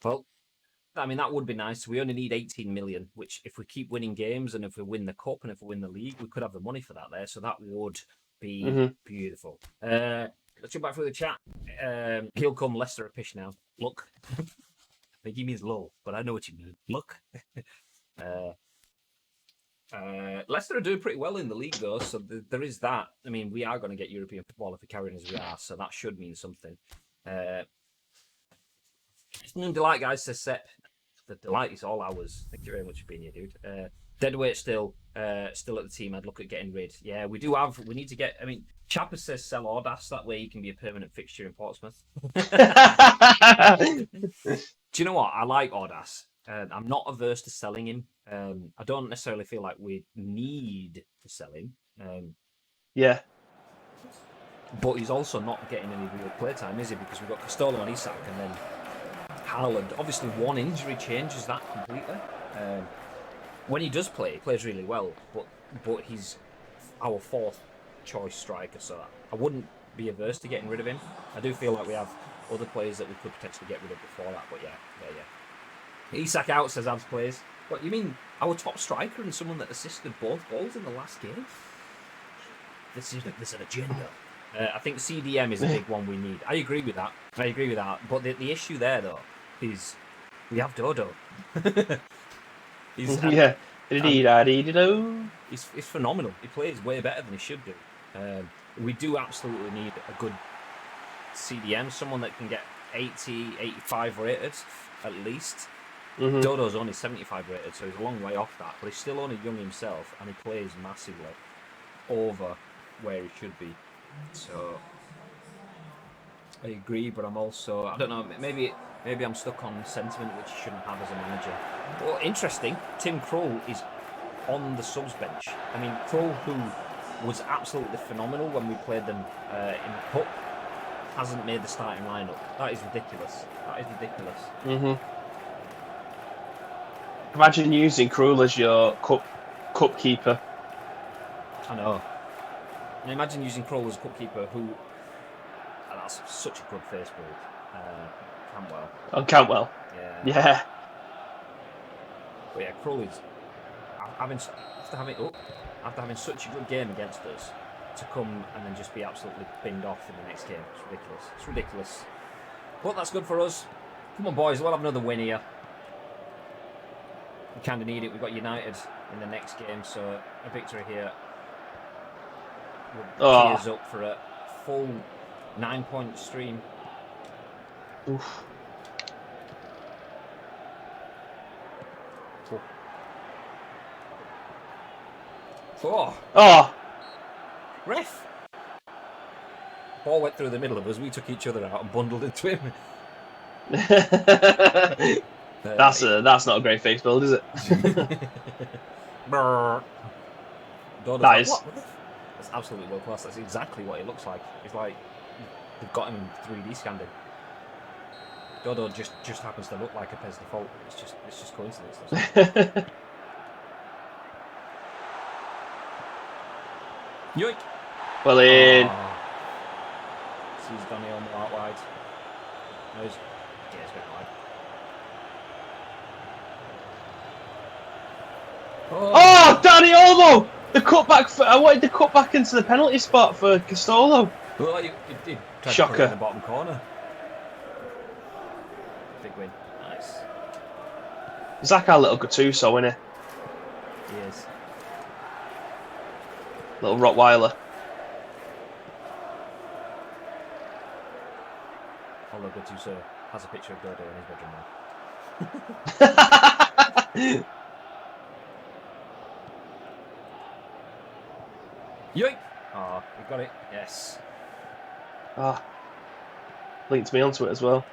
Well, I mean, that would be nice. We only need 18 million, which if we keep winning games and if we win the cup and if we win the league, we could have the money for that there. So that would be beautiful. Let's jump back through the chat. He'll come Leicester a pish now. Look. I think he means low, but I know what you mean. Look. Leicester are doing pretty well in the league, though, so there is that. I mean, we are going to get European football if we carry on as we are, so that should mean something. Delight, guys, says Sep. The delight is all ours. Thank you very much for being here, dude. Deadweight still at the team. I'd look at getting rid. Yeah, we need to get. I mean, Chapper says sell Audas. That way he can be a permanent fixture in Portsmouth. Do you know what? I like Audas. I'm not averse to selling him. I don't necessarily feel like we need to sell him. Yeah. But he's also not getting any real playtime, is he? Because we've got Costello on Isak and then Haaland. Obviously, one injury changes that completely. When he does play, he plays really well, but he's our 4th choice striker, so I wouldn't be averse to getting rid of him. I do feel like we have other players that we could potentially get rid of before that, but yeah. Isak out, says Abs plays. What, you mean our top striker and someone that assisted both goals in the last game? There's an agenda. I think CDM is a big one we need. I agree with that. But the issue there, though, is we have Dodo. He's phenomenal. He plays way better than he should do. We do absolutely need a good CDM, someone that can get 80, 85 rated at least. Dodo's only 75 rated, so he's a long way off that, but he's still only young himself, and he plays massively over where he should be. So I agree, but I'm also, I don't know, maybe I'm stuck on sentiment which he shouldn't have as a manager. Well, interesting, Tim Krul is on the subs bench. I mean, Krul, who was absolutely phenomenal when we played them in the cup, hasn't made the starting lineup. That is ridiculous. Imagine using Krul as your cup keeper. I know. And imagine using Krul as a cup keeper, who that's such a good face build. Cantwell. Oh, Cantwell. Yeah. But yeah, Krul is after having such a good game against us, to come and then just be absolutely binned off in the next game. It's ridiculous. But that's good for us. Come on, boys, we'll have another win here. We kind of need it. We've got United in the next game, so a victory here would tee us up for a full 9-point stream. Oof. Oh! Ref! Ball went through the middle of us. We took each other out and bundled into him. That's not a great face build, is it? That is. That's absolutely world class. That's exactly what it looks like. It's like they've got him in 3D scanned. Dodo just happens to look like a PES default. It's just coincidence. Yoink! Well in. Sees Danny Olmo out wide. No, it's a bit wide. Oh, Danny Olmo! The cutback. I wanted the cutback into the penalty spot for Castolo. Well, you did. Shocker. In the bottom corner. Big win. Nice. He's like our little Gattuso, isn't he? He is. Little Rottweiler. Although Gattuso has a picture of Dodo in his bedroom now. Yoink! Oh, we got it. Yes. Linked me onto it as well.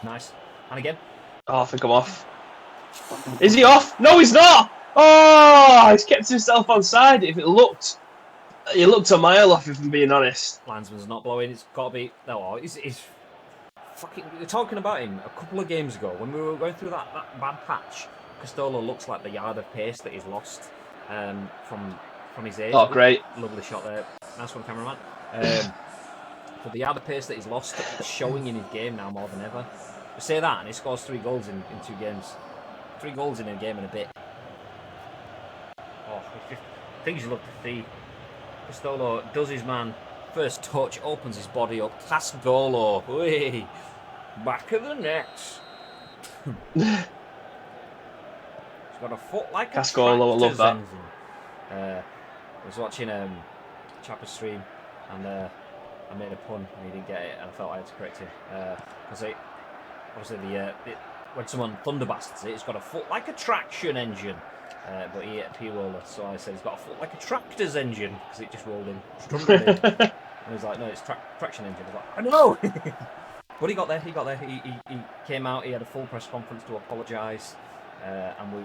Nice. And again. Oh, I think I'm off. Is he off? No, he's not! Oh, he's kept himself on side. If it looked a mile off, if I'm being honest. Landsman's not blowing. It's got to be. No, he's fucking. We were talking about him a couple of games ago when we were going through that bad patch. Castolo looks like the yard of pace that he's lost from his age. Oh, great. Lovely shot there. Nice one, cameraman. But the yard of pace that he's lost is showing in his game now more than ever. We say that and he scores 3 goals in 2 games. 3 goals in a game and a bit. Oh, things you love to see. Castolo does his man. First touch, opens his body up. Castolo. Whee! Back of the net. He's got a foot like a Castolo, I love that. I was watching Chapper's stream and I made a pun and he didn't get it and I felt I had to correct him. Because obviously when someone thunderbasts it, it's got a foot like a traction engine. But he hit a P-roller, so I said he's got a foot like a tractor's engine because it just rolled in. And he was like, no, it's traction engine. I was like, I know! But he got there. He came out, he had a full press conference to apologise. And we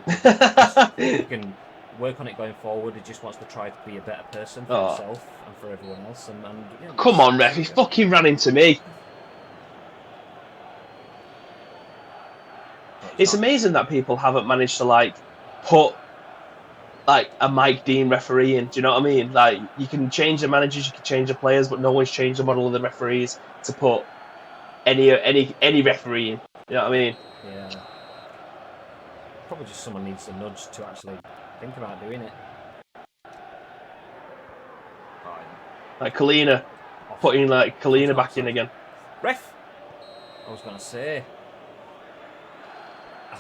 can work on it going forward. He just wants to try to be a better person for himself and for everyone else. And yeah, come on, ref! He fucking ran into me. It's amazing that people haven't managed to put a Mike Dean referee in. Do you know what I mean? You can change the managers, you can change the players, but no one's changed the model of the referees to put any refereeing. You know what I mean? Yeah. Probably just someone needs a nudge to actually think about doing it. Right. Like Kalina, putting like Kalina back in again. Ref! I was going to say.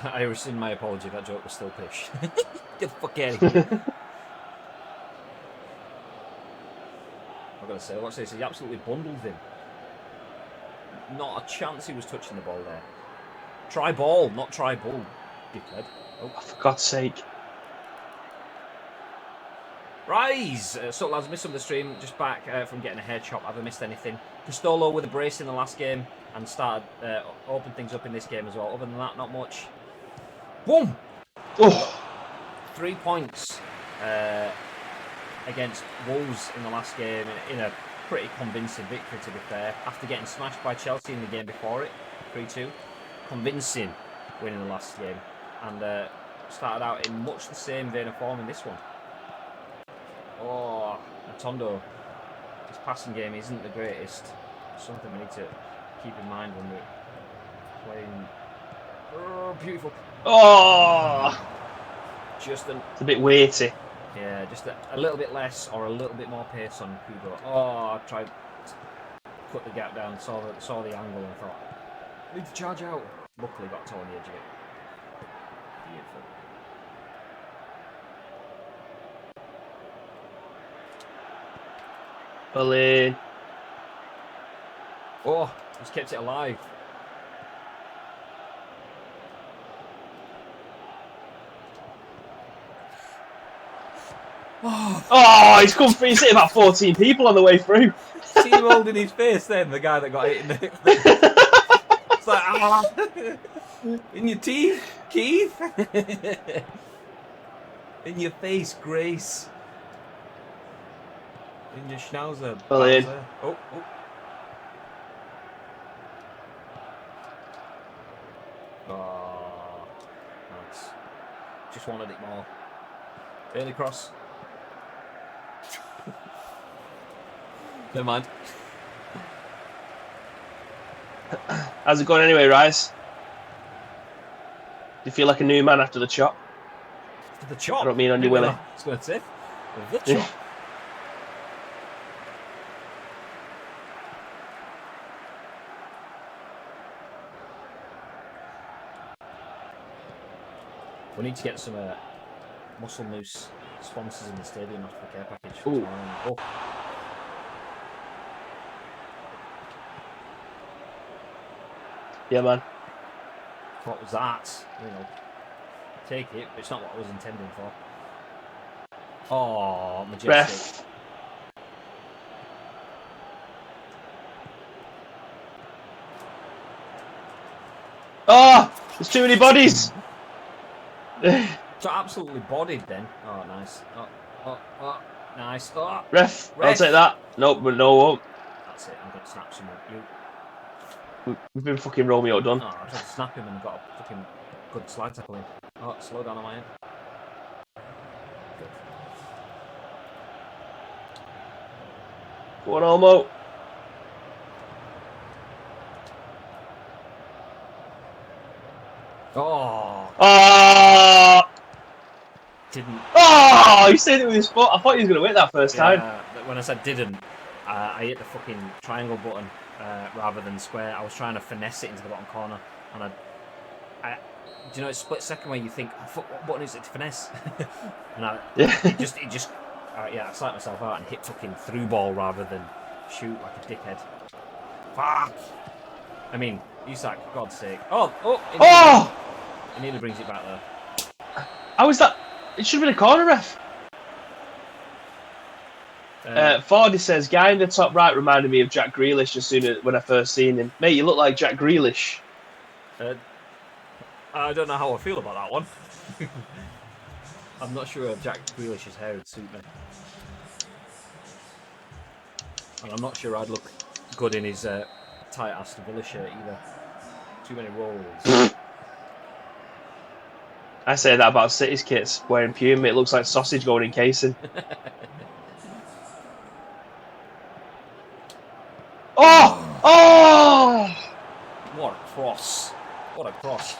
I rescind my apology, that joke was still pish. Get the fuck out of here. I've got to say, watch this, he absolutely bundled him. Not a chance he was touching the ball there. Try ball, not try ball, dickhead. Oh, for God's sake. Rise! So lads, missed some of the stream, just back from getting a hair chop. Have I missed anything? Cristolo with a brace in the last game and started open things up in this game as well. Other than that, not much. Boom! Oh. 3 points against Wolves in the last game in a pretty convincing victory, to be fair. After getting smashed by Chelsea in the game before it, 3-2. Convincing win in the last game. And started out in much the same vein of form in this one. Oh, Atondo. His passing game isn't the greatest. Something we need to keep in mind when we're playing. Oh, beautiful. Oh! Just It's a bit weighty. Yeah, just a little bit less or a little bit more pace on Kubo. Oh, I tried to cut the gap down, saw the angle and thought, need to charge out. Luckily got to on the edge of it. Beautiful. Bully. Oh, he's kept it alive. Oh, he's come through. He's hit about 14 people on the way through. See him holding his face then, the guy that got hit in the... It's like, ah, in your teeth, Keith. In your face, Grace. In your schnauzer. Brilliant. Oh, oh. Oh, nice. Just wanted it more. Early cross. Never mind. How's it going anyway, Rice? Do you feel like a new man after the chop? The chop. I don't mean on your willy. I was going to say. The chop. We need to get some Muscle Moose sponsors in the stadium after the care package. Ooh. Oh. Yeah, man. What was that? You know, take it, but it's not what I was intending for. Oh, majestic. Ref. Oh, there's too many bodies. So absolutely bodied then. Oh, nice. Oh, nice. Oh, Ref, I'll take that. Nope, but no, won't. that's it. I'm going to snap someone. We've been fucking Romeo done. Oh, I tried to snap him and got a fucking good slide tackle in. Oh, slow down on my end. Good. Go on, Olmo. Oh, Oh! didn't. Oh! He said it with his foot. I thought he was going to win that first time. When I said didn't, I hit the fucking triangle button rather than square. I was trying to finesse it into the bottom corner, and I do you know, it's a split second where you think, oh, fuck, what button is it to finesse? And it just, I slapped myself out and hit fucking through ball rather than shoot like a dickhead. Fuck! I mean, Isak, for God's sake. Oh! It nearly brings it back there. How was that? It should have been a corner, ref. Fordy says, guy in the top right reminded me of Jack Grealish as soon as when I first seen him. Mate, you look like Jack Grealish. I don't know how I feel about that one. I'm not sure if Jack Grealish's hair would suit me. And I'm not sure I'd look good in his tight Aston Villa shirt either. Too many rolls. I say that about City's kits wearing Puma. It looks like sausage going in casing. Oh! Oh! cross.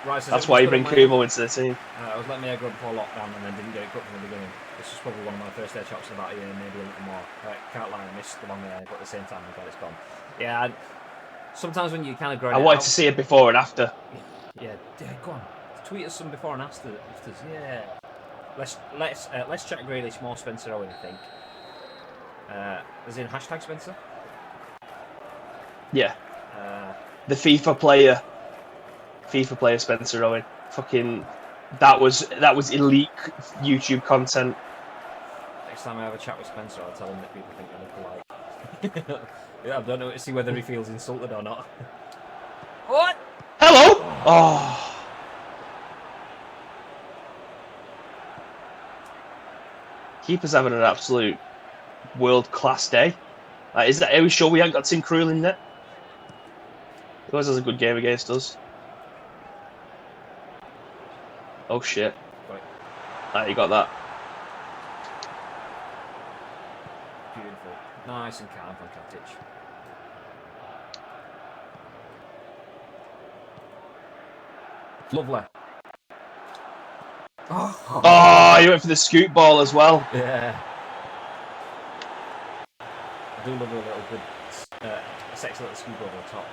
Rice, That's why you bring Kumo into the team. I was letting my air go before lockdown and then didn't get it cut from the beginning. This was probably one of my first air chops in about a year, maybe a little more. Can't lie, I missed the long air, but at the same time, I'm glad it's gone. Yeah, sometimes when you kind of grow I wanted to see it before and after. Yeah, go on. Tweet us some before and afters. Yeah. Let's chat Grealish, more Spencer Owen, I think. As in hashtag Spencer? Yeah. The FIFA player Spencer Owen. Fucking that was elite YouTube content. Next time I have a chat with Spencer, I'll tell him that people think I look alike. Yeah, I don't know to see whether he feels insulted or not. What? Hello! Oh. Keeper's having an absolute world-class day. Are we sure we haven't got Tim Krul in there? He always has a good game against us. Oh shit. Right. Ah, you got that. Beautiful. Nice and calm from Katic. Lovely. Oh, he went for the scoop ball as well. Yeah. I do love a little good, sexy little scoop over the top.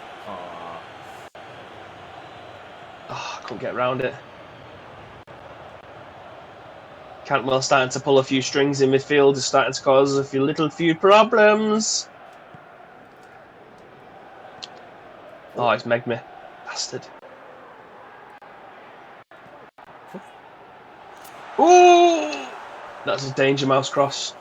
Oh, I couldn't get around it. Cantwell starting to pull a few strings in midfield is starting to cause a few problems. Oh, it's megged me. Bastard. Ooh! That's a danger mouse cross.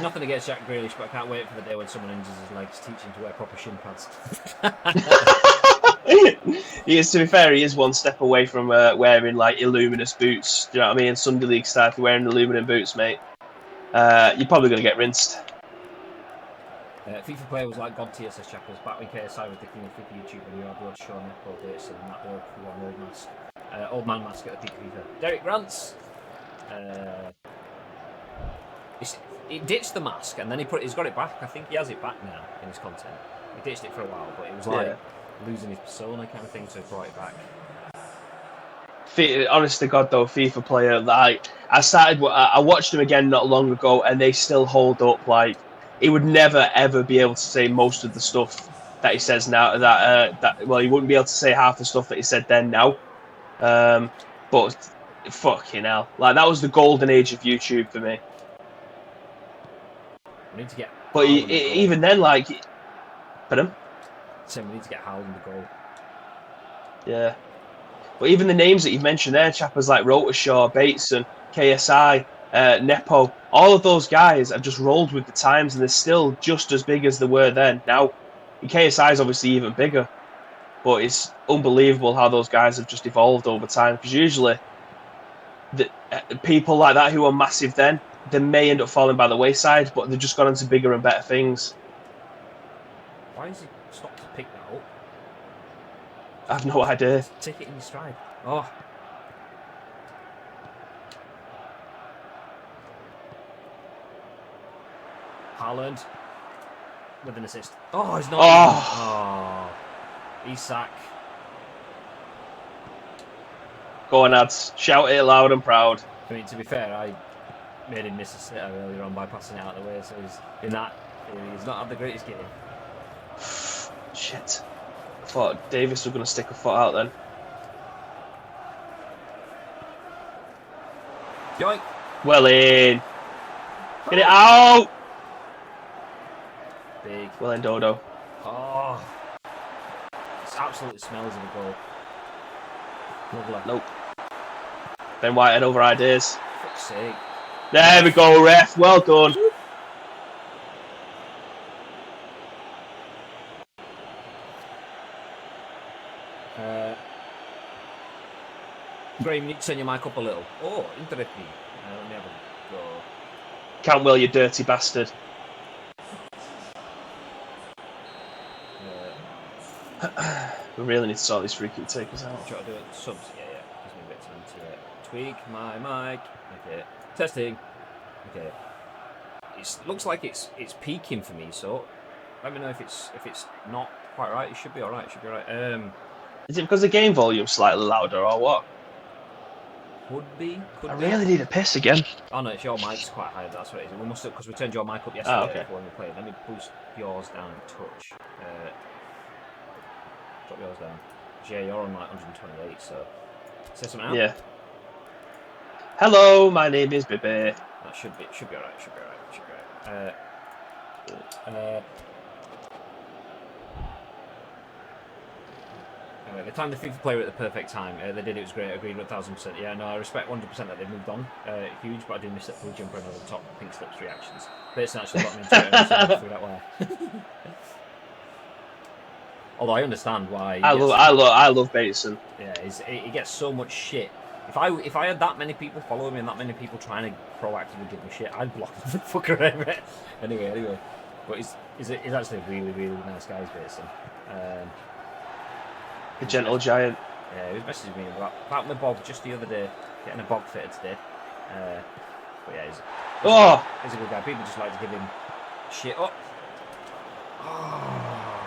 Nothing against Jack Grealish, but I can't wait for the day when someone injures his legs, teach him to wear proper shin pads. He is, to be fair, he is one step away from wearing like illuminous boots. Do you know what I mean? Sunday League style, if you're wearing illuminant boots, mate, you're probably going to get rinsed. FIFA player was like God tier, says Chappers. Back when KSI was the king of FIFA YouTube and you had blood Sean Nicole Davidson and that work who wore an old mask. Old man mask at the peak of FIFA. Derek Grants. He ditched the mask and then he's got it back. I think he has it back now in his content. He ditched it for a while, but it was like losing his persona kind of thing, so he brought it back. Honest to God, though, FIFA player, like I watched him again not long ago, and they still hold up. Like he would never ever be able to say most of the stuff that he says now. Well, he wouldn't be able to say half the stuff that he said then now. But fucking hell, like that was the golden age of YouTube for me. We need to get. But even then, like, pardon? So we need to get Howland in the goal. Yeah. But even the names that you've mentioned there, chappers like Rotershaw, Bateson, KSI, Nepo, all of those guys have just rolled with the times and they're still just as big as they were then. Now, KSI is obviously even bigger, but it's unbelievable how those guys have just evolved over time. Because usually, people like that who are massive then, they may end up falling by the wayside, but they've just gone into bigger and better things. Why is he stopped to pick that up? I have no idea. Take it in your stride. Oh. Haaland with an assist. Oh, he's not. Oh. Isak. Go on, ads. Shout it loud and proud. I mean, to be fair, I made him miss a sitter earlier on by passing it out of the way, so he's in that. He's not had the greatest game. Shit. I thought Davis was going to stick a foot out then. Yoink. Well in. Get it out! Big. Well in, Dodo. Oh. It absolutely smells of a goal. Lovely. Nope. Ben White had over ideas. For fuck's sake. There we go, ref. Well done. Graham, you need to turn your mic up a little. Oh, interesting. Let me have a go. Cantwell, you dirty bastard. We really need to sort these free kick takers out. Try to do it subs. Yeah. Gives me a bit of time to tweak my mic. Okay. Testing. Okay. It looks like it's peaking for me, so let me know if it's not quite right. You should be all right. Should be all right. Is it because the game volume's slightly louder or what? Could be. I really need a piss again. Oh no, it's your mic's quite high. That's what it is. We must have because we turned your mic up yesterday Okay. before we played. Let me boost yours down a touch. Drop yours down. Yeah, you're on like 128. So say something out. Yeah. Hello, my name is Bibi. That should be all right. Should be all right. Anyway, they timed the FIFA player at the perfect time. They did. It was great. Agreed 1,000%. Yeah, no, I respect 100% that they've moved on. Huge, but I do miss that blue jumper and all the top pink slips reactions. Bateson actually got me into it, and I figured out why. Although I understand why. I love Bateson. Yeah, he gets so much shit. If I had that many people following me and that many people trying to proactively give me shit, I'd block the fucker over. Anyway, but he's actually a really, really nice guy, Bateson. A gentle giant. Yeah, he was messaging me about my bog just the other day, getting a bog fitted today. But yeah, he's a good guy. People just like to give him shit up.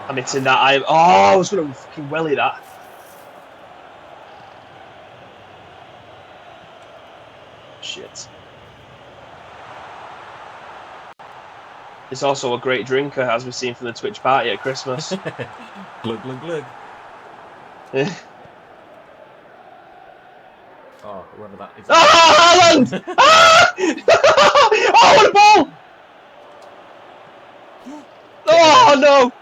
I'm hitting that. I was going to fucking welly that. Shit. He's also a great drinker, as we've seen from the Twitch party at Christmas. Glug, glug, glug. Oh, whoever that is. Haaland! Oh, what a ball! Oh, no!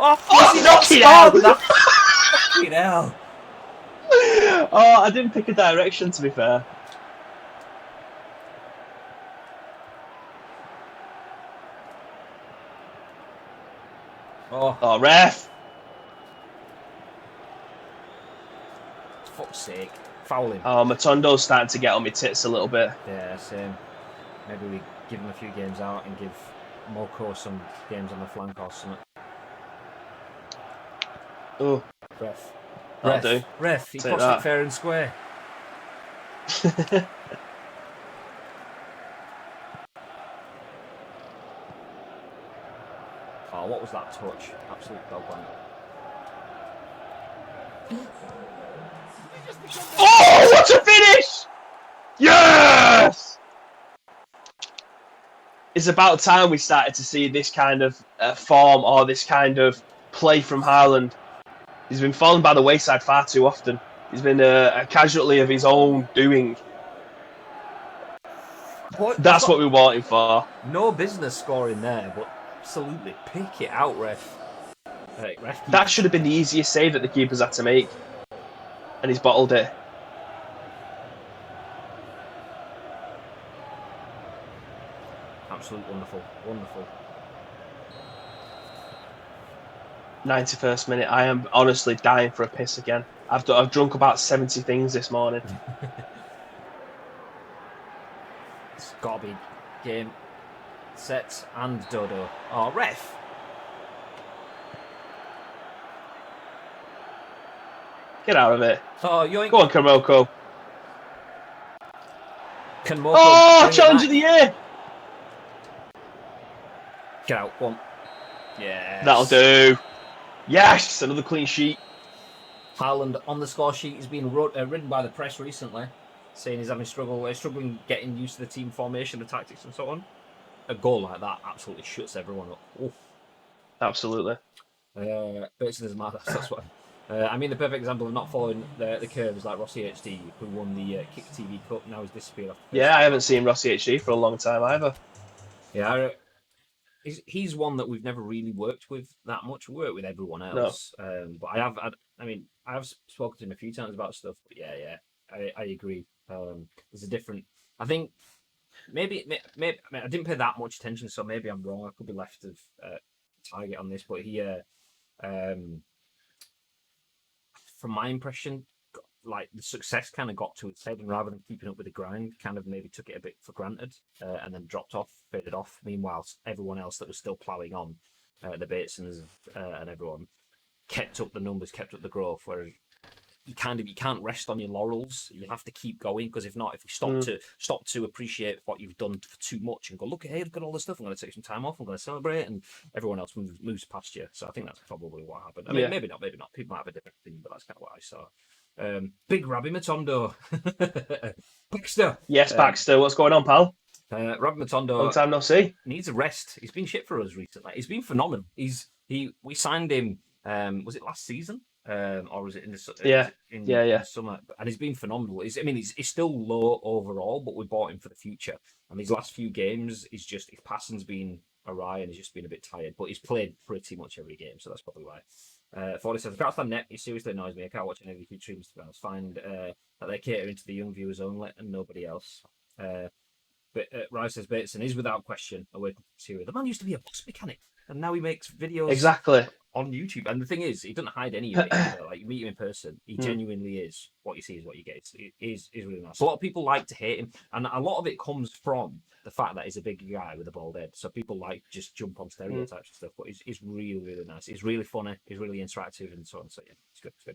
Oh, knock it out! Fucking hell. Oh, I didn't pick a direction, to be fair. Oh, ref! For fuck's sake. Foul him. Oh, Matondo's starting to get on my tits a little bit. Yeah, same. Maybe we give him a few games out and give Moko some games on the flank or something. Oh, Ref. that'll do. Ref, he Take puts that. it fair and square. Oh, what was that touch? Absolute dog one. Oh, what a finish! Yes! It's about time we started to see this kind of form or this kind of play from Haaland. He's been fallen by the wayside far too often. He's been a casualty of his own doing. That's what we want him for. No business scoring there, but absolutely pick it out, ref. Ref, That should have been the easiest save that the keeper's had to make. And he's bottled it. Absolutely wonderful. Wonderful. 91st minute. I am honestly dying for a piss again. I've drunk about 70 things this morning. It's got to be game, set, and Dodo. Oh, ref. Get out of it. Oh, yoink. Go on, Kamoko. Can Moko Oh, bring it challenge back? of the year. Get out. Go on. Yes. That'll do. Yes, another clean sheet. Haaland on the score sheet. He's been ridden by the press recently, saying he's having struggling getting used to the team formation, the tactics, and so on. A goal like that absolutely shuts everyone up. Oof. Absolutely. But it doesn't matter. That's what. I mean, the perfect example of not following the curve is like Rossi HD, who won the Kick TV Cup. Now he's disappeared off the Yeah, I haven't seen Rossi HD for a long time either. Yeah, he's one that we've never really worked with that much. We work with everyone else, but I have spoken to him a few times about stuff. But yeah, I agree. There's a different. I think maybe I didn't pay that much attention, so maybe I'm wrong. I could be left of target on this, but he, from my impression, like the success kind of got to its head, and rather than keeping up with the grind, kind of maybe took it a bit for granted, and then dropped off, faded off. Meanwhile, everyone else that was still ploughing on, the Batesons and everyone, kept up the numbers, kept up the growth. Whereas you can't rest on your laurels. You have to keep going, because if not, if you stop to appreciate what you've done for too much and go, look at all this stuff, I'm going to take some time off, I'm going to celebrate, and everyone else moves past you. So I think that's probably what happened. I mean, maybe not. People might have a different opinion, but that's kind of what I saw. Big Rabbi Matondo. Baxter. Yes, Baxter. What's going on, pal? Rabbi Matondo. Long time no see. Needs a rest. He's been shit for us recently. He's been phenomenal. We signed him. Was it last season? Or was it in the in the summer? And he's been phenomenal. He's still low overall, but we bought him for the future. And these last few games, his passing's been awry and he's just been a bit tired. But he's played pretty much every game, so that's probably why. 40 says, "Congrats on net. It seriously annoys me. I can't watch any of your streams to be honest. Find that they cater into the young viewers only and nobody else." But Rice says, "Bateson is without question a working series. The man used to be a bus mechanic, and now he makes videos on YouTube. And the thing is, he doesn't hide any of it. Either. Like, you meet him in person, he genuinely is. What you see is what you get. It is really nice. A lot of people like to hate him, and a lot of it comes from the fact that he's a big guy with a bald head. So people like just jump on stereotypes and stuff. But he's really, really nice. He's really funny. He's really interactive and so on. So yeah, it's good. It's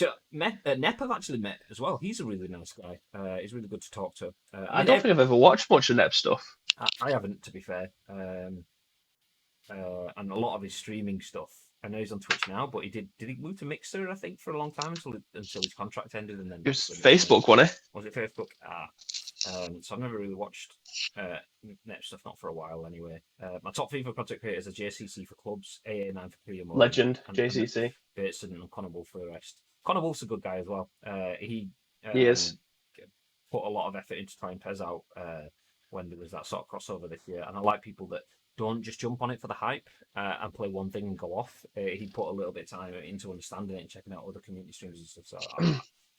good. Nep I've actually met as well. He's a really nice guy. He's really good to talk to. I don't think I've ever watched much of Nep stuff. I haven't, to be fair. And a lot of his streaming stuff. I know he's on Twitch now, but did he move to Mixer? I think for a long time until his contract ended, and then it was Facebook, wasn't it? Was it Facebook? So I've never really watched Net stuff, not for a while anyway. My top FIFA content creators are JCC for clubs, AA9 for Premier Mode, Legend, JCC. Bateson and Connor Wolf for the rest. Connor Wolf's a good guy as well. He is. Put a lot of effort into trying PES out when there was that sort of crossover this year, and I like people that don't just jump on it for the hype and play one thing and go off. He put a little bit of time into understanding it and checking out other community streams and stuff. So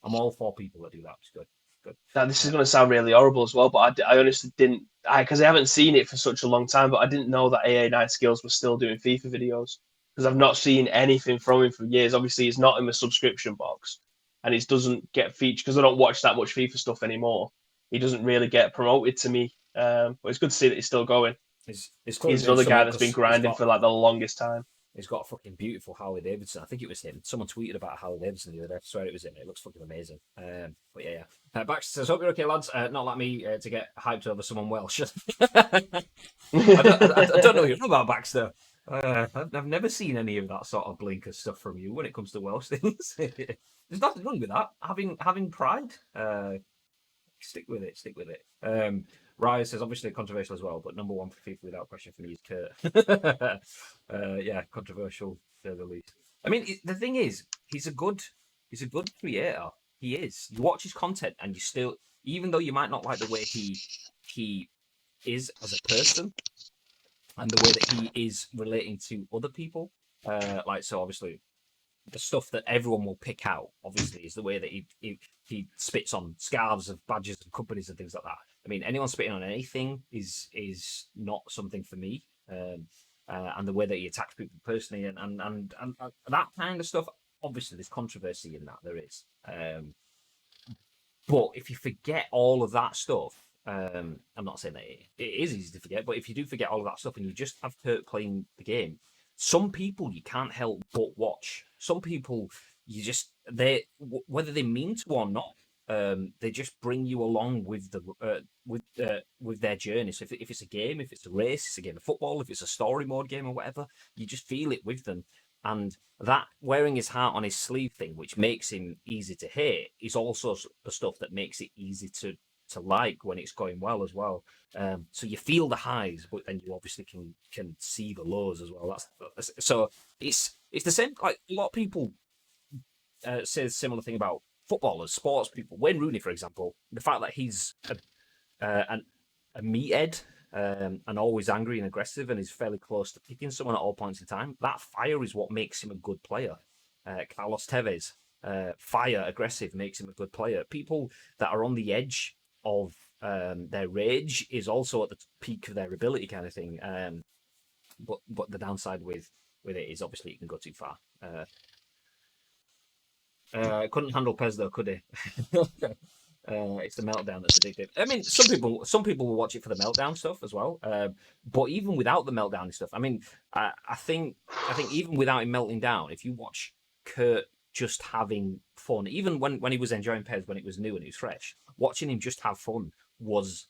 I'm all for people that do that. It's good. Good. Now, this is going to sound really horrible as well, but I honestly didn't, because I haven't seen it for such a long time, but I didn't know that AA9 Skills was still doing FIFA videos, because I've not seen anything from him for years. Obviously, he's not in the subscription box, and he doesn't get featured, because I don't watch that much FIFA stuff anymore. He doesn't really get promoted to me, but it's good to see that he's still going. He's another guy that's been grinding for like the longest time. He's got a fucking beautiful Harley Davidson. I think it was him. Someone tweeted about Harley Davidson the other day. I swear it was him. It looks fucking amazing. But yeah. Baxter says, "Hope you're okay, lads. Not like me to get hyped over someone Welsh." I don't know what you're talking about, Baxter. I've never seen any of that sort of blinker stuff from you when it comes to Welsh things. There's nothing wrong with that. Having pride. Stick with it. Ryan says, obviously controversial as well, but number one for FIFA without question for me is Kurt. Yeah, controversial to the least. I mean, the thing is, he's a good creator. He is. You watch his content, and you still, even though you might not like the way he is as a person, and the way that he is relating to other people, so obviously, the stuff that everyone will pick out, obviously, is the way that he spits on scarves of badges and companies and things like that. I mean, anyone spitting on anything is not something for me. And the way that he attacks people personally and that kind of stuff, obviously, there's controversy in that, there is. But if you forget all of that stuff, I'm not saying that it is easy to forget, but if you do forget all of that stuff and you just have Kurt playing the game, some people you can't help but watch. Some people whether they mean to or not, they just bring you along with their journey. So if it's a game, if it's a race, it's a game of football, if it's a story mode game or whatever, you just feel it with them. And that wearing his heart on his sleeve thing, which makes him easy to hate, is also the stuff that makes it easy to like when it's going well as well. So you feel the highs, but then you obviously can see the lows as well. So it's the same. Like a lot of people say a similar thing about footballers, sports people. Wayne Rooney, for example, the fact that he's a meathead and always angry and aggressive and is fairly close to picking someone at all points in time, that fire is what makes him a good player. Carlos Tevez, fire, aggressive, makes him a good player. People that are on the edge of their rage is also at the peak of their ability, kind of thing. But the downside with it is obviously you can go too far. Couldn't handle PES though, could he? It's the meltdown that's addictive. I mean, some people will watch it for the meltdown stuff as well. But even without the meltdown stuff, I mean, I think even without him melting down, if you watch Kurt just having fun. Even when he was enjoying Pez when it was new and it was fresh, watching him just have fun was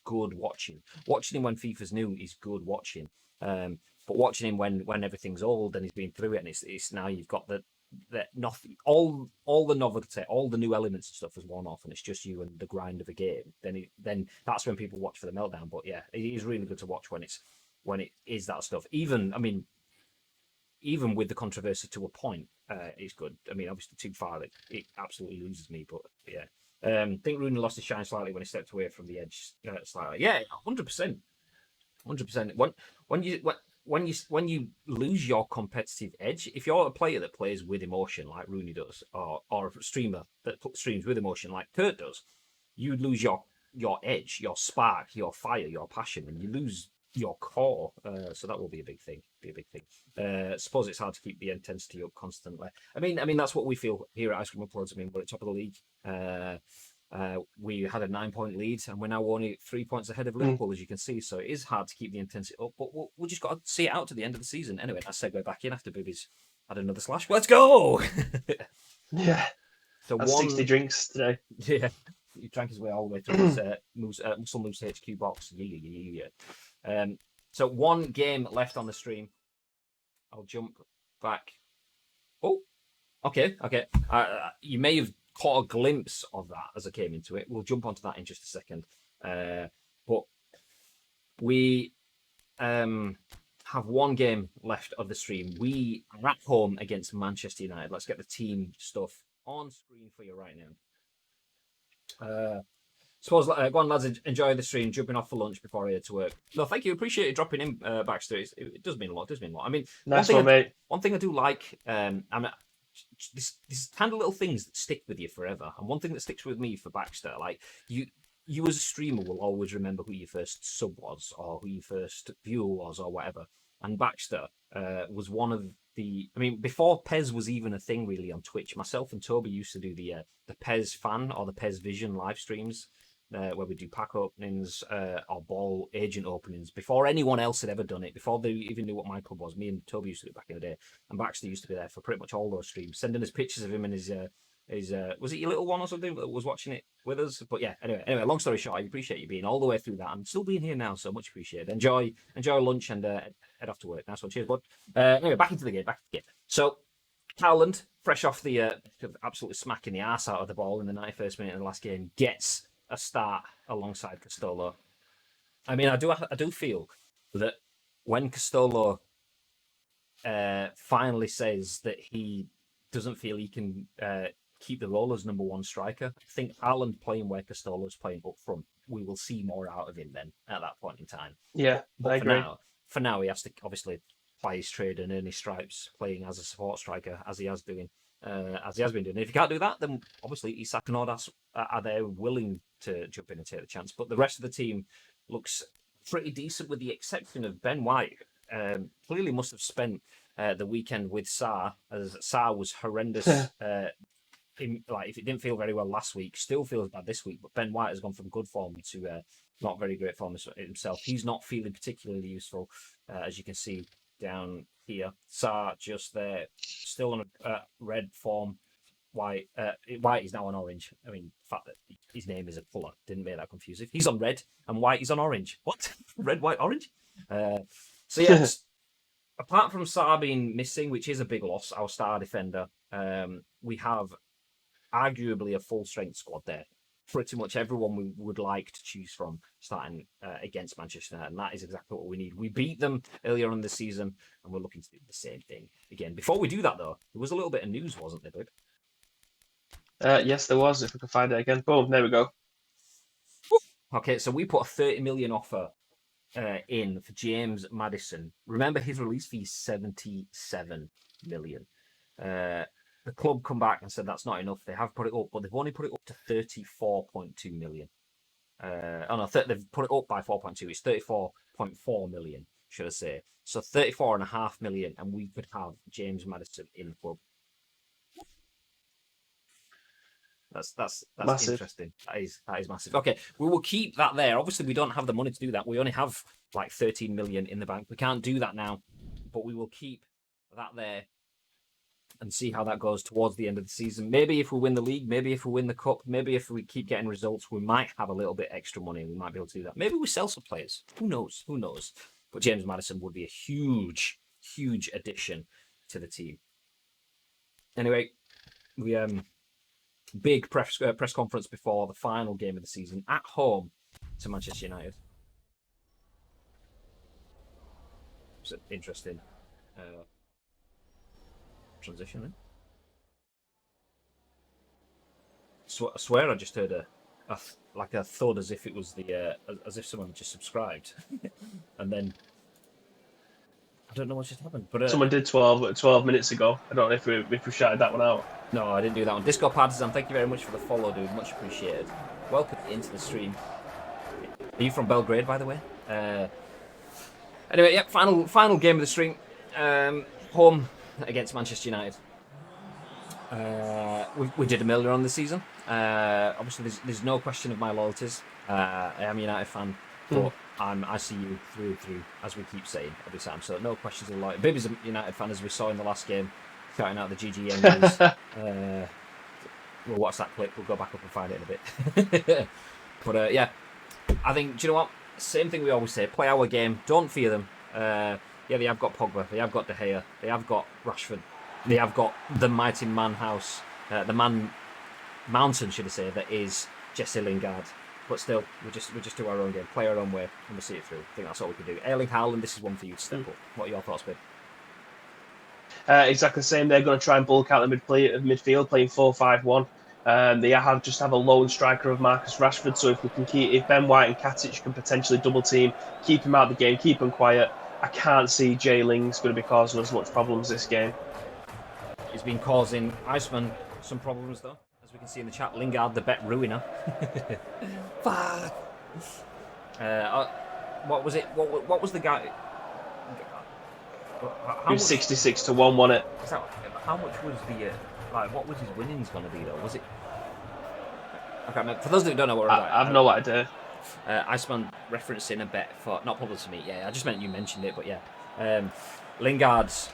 good watching. Watching him when FIFA's new is good watching. But watching him when everything's old and he's been through it, and it's now you've got that nothing, all the novelty, all the new elements and stuff has worn off, and it's just you and the grind of a game. Then that's when people watch for the meltdown. But yeah, it is really good to watch when it is that stuff. Even with the controversy to a point, it's good. I mean, obviously too far, it absolutely loses me. But yeah, I think Rooney lost his shine slightly when he stepped away from the edge slightly. Yeah, 100%, 100%. When you lose your competitive edge, if you're a player that plays with emotion like Rooney does, or a streamer that streams with emotion like Kurt does, you lose your edge, your spark, your fire, your passion, and you lose your core. So that will be a big thing. I suppose it's hard to keep the intensity up constantly. I mean that's what we feel here at Ice Cream Uploads. I mean, we're at top of the league. We had a 9-point lead, and we're now only 3 points ahead of Liverpool, as you can see. So it is hard to keep the intensity up, but we just got to see it out to the end of the season. Anyway, I segue back in after Bibby's had another slash. Let's go! Yeah. So That's 60 drinks today. Yeah, he drank his way all the way through his Muscle Moose HQ box. Yeah. So one game left on the stream. I'll jump back. Oh, okay. You may have caught a glimpse of that as I came into it. We'll jump onto that in just a second. But we have one game left of the stream. We are at home against Manchester United. Let's get the team stuff on screen for you right now. Suppose, go on, lads, enjoy the stream, jumping off for lunch before I head to work. No, thank you. Appreciate you dropping in, Baxter. It does mean a lot. I mean, nice one, mate. One thing I do like, this kind of little things that stick with you forever. And one thing that sticks with me for Baxter, like you as a streamer will always remember who your first sub was, or who your first viewer was, or whatever. And Baxter was one of the. I mean, before Pez was even a thing really on Twitch, myself and Toby used to do the Pez fan or the Pez Vision live streams. Where we do pack openings or ball agent openings before anyone else had ever done it, before they even knew what my club was. Me and Toby used to do it back in the day, and Baxter used to be there for pretty much all those streams, sending us pictures of him and his was it your little one or something that was watching it with us? But yeah, anyway, long story short, I appreciate you being all the way through that and still being here now, so much appreciated. Enjoy lunch and head off to work. Nice one, cheers, bud. Anyway, back into the game. So Howland, fresh off the absolutely smacking the arse out of the ball in the 91st minute of the last game, gets a start alongside Castolo. I mean, I do feel that when Castolo finally says that he doesn't feel he can keep the role as number one striker, I think Haaland playing where Castolo's playing up front, we will see more out of him then at that point in time. Yeah, but I agree. For now, he has to obviously play his trade and earn his stripes playing as a support striker, as he has been doing. If you can't do that, then obviously Isak and Ordas are there willing to jump in and take the chance. But the rest of the team looks pretty decent, with the exception of Ben White. Clearly must have spent the weekend with Sarr, as Sarr was horrendous. If it didn't feel very well last week, still feels bad this week. But Ben White has gone from good form to not very great form himself. He's not feeling particularly useful, as you can see down here. Sarr just there, still on a red form. White is now on orange. I mean, the fact that his name is a colour didn't make that confusing. He's on red and White is on orange. What? Red, white, orange? So yeah, apart from Sarr being missing, which is a big loss, our star defender, we have arguably a full-strength squad there. Pretty much everyone we would like to choose from starting against Manchester United, and that is exactly what we need. We beat them earlier on this season, and we're looking to do the same thing again. Before we do that, though, there was a little bit of news, wasn't there, Bib? Yes, there was. If we can find it again. Boom, there we go. Okay, so we put a 30 million offer in for James Maddison. Remember, his release fee is 77 million. The club come back and said that's not enough. They have put it up, but they've only put it up to 34.2 million. They've put it up by 4.2. It's 34.4 million, should I say. So 34.5 million, and we could have James Maddison in the club. That's Massive. interesting. That is massive. Okay, we will keep that there. Obviously, we don't have the money to do that. We only have like 13 million in the bank. We can't do that now, but we will keep that there and see how that goes towards the end of the season. Maybe if we win the league, maybe if we win the cup, maybe if we keep getting results, we might have a little bit extra money. We might be able to do that. Maybe we sell some players. Who knows? Who knows? But James Maddison would be a huge, huge addition to the team. Anyway, we big press conference before the final game of the season at home to Manchester United. It's an interesting transition. I swear I just heard a thud as if it was as if someone just subscribed, and then I don't know what just happened. But someone did 12 minutes ago. I don't know if we shouted that one out. No, I didn't do that one. Disco Partisan, thank you very much for the follow, dude. Much appreciated. Welcome into the stream. Are you from Belgrade, by the way? Anyway, yeah, final game of the stream. Home against Manchester United. We did a million on the season. Obviously, there's no question of my loyalties. I am a United fan, but I'm ICU through and through, as we keep saying every time. So no questions of loyalty. Bibby's a United fan, as we saw in the last game, shouting out the GGN. We'll watch that clip. We'll go back up and find it in a bit. But yeah, I think, do you know what? Same thing we always say. Play our game. Don't fear them. Yeah, they have got Pogba. They have got De Gea. They have got Rashford. They have got the mighty man house. The mountain, should I say, that is Jesse Lingard. But still, we just do our own game. Play our own way. And we'll see it through. I think that's all we can do. Erling Haaland, this is one for you to step up. What are your thoughts, babe? Exactly the same. They're going to try and bulk out the midfield, playing 4-5-1. They have a lone striker of Marcus Rashford. So if Ben White and Katic can potentially double team, keep him out of the game, keep him quiet, I can't see Jay Ling's going to be causing us much problems this game. He's been causing Iceman some problems, though, as we can see in the chat. Lingard, the bet ruiner. Fuck. What was it? What was the guy? It was 66-1, wasn't it? How much was the what was his winnings going to be though? Was it? Okay, for those that don't know what we're about, I have no idea. Iceman referencing a bet for not public to me. Yeah, I just meant you mentioned it, but yeah, Lingard's.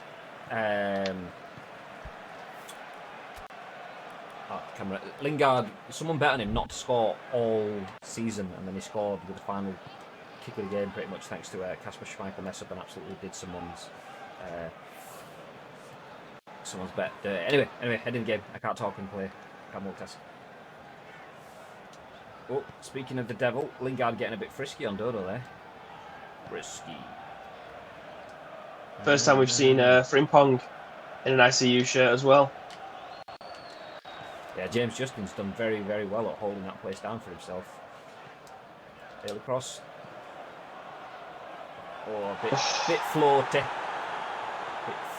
Camera. Lingard, someone bet on him not to score all season, and then he scored with the final kick of the game, pretty much thanks to Kasper Schmeichel mess up and absolutely did someone's bet. Anyway, head in the game. I can't talk and play. Can't multitask. Oh, speaking of the devil, Lingard getting a bit frisky on Dodo there. Frisky. First time we've seen Frimpong in an ICU shirt as well. Yeah, James Justin's done very, very well at holding that place down for himself. Daily cross. Oh, a bit floaty.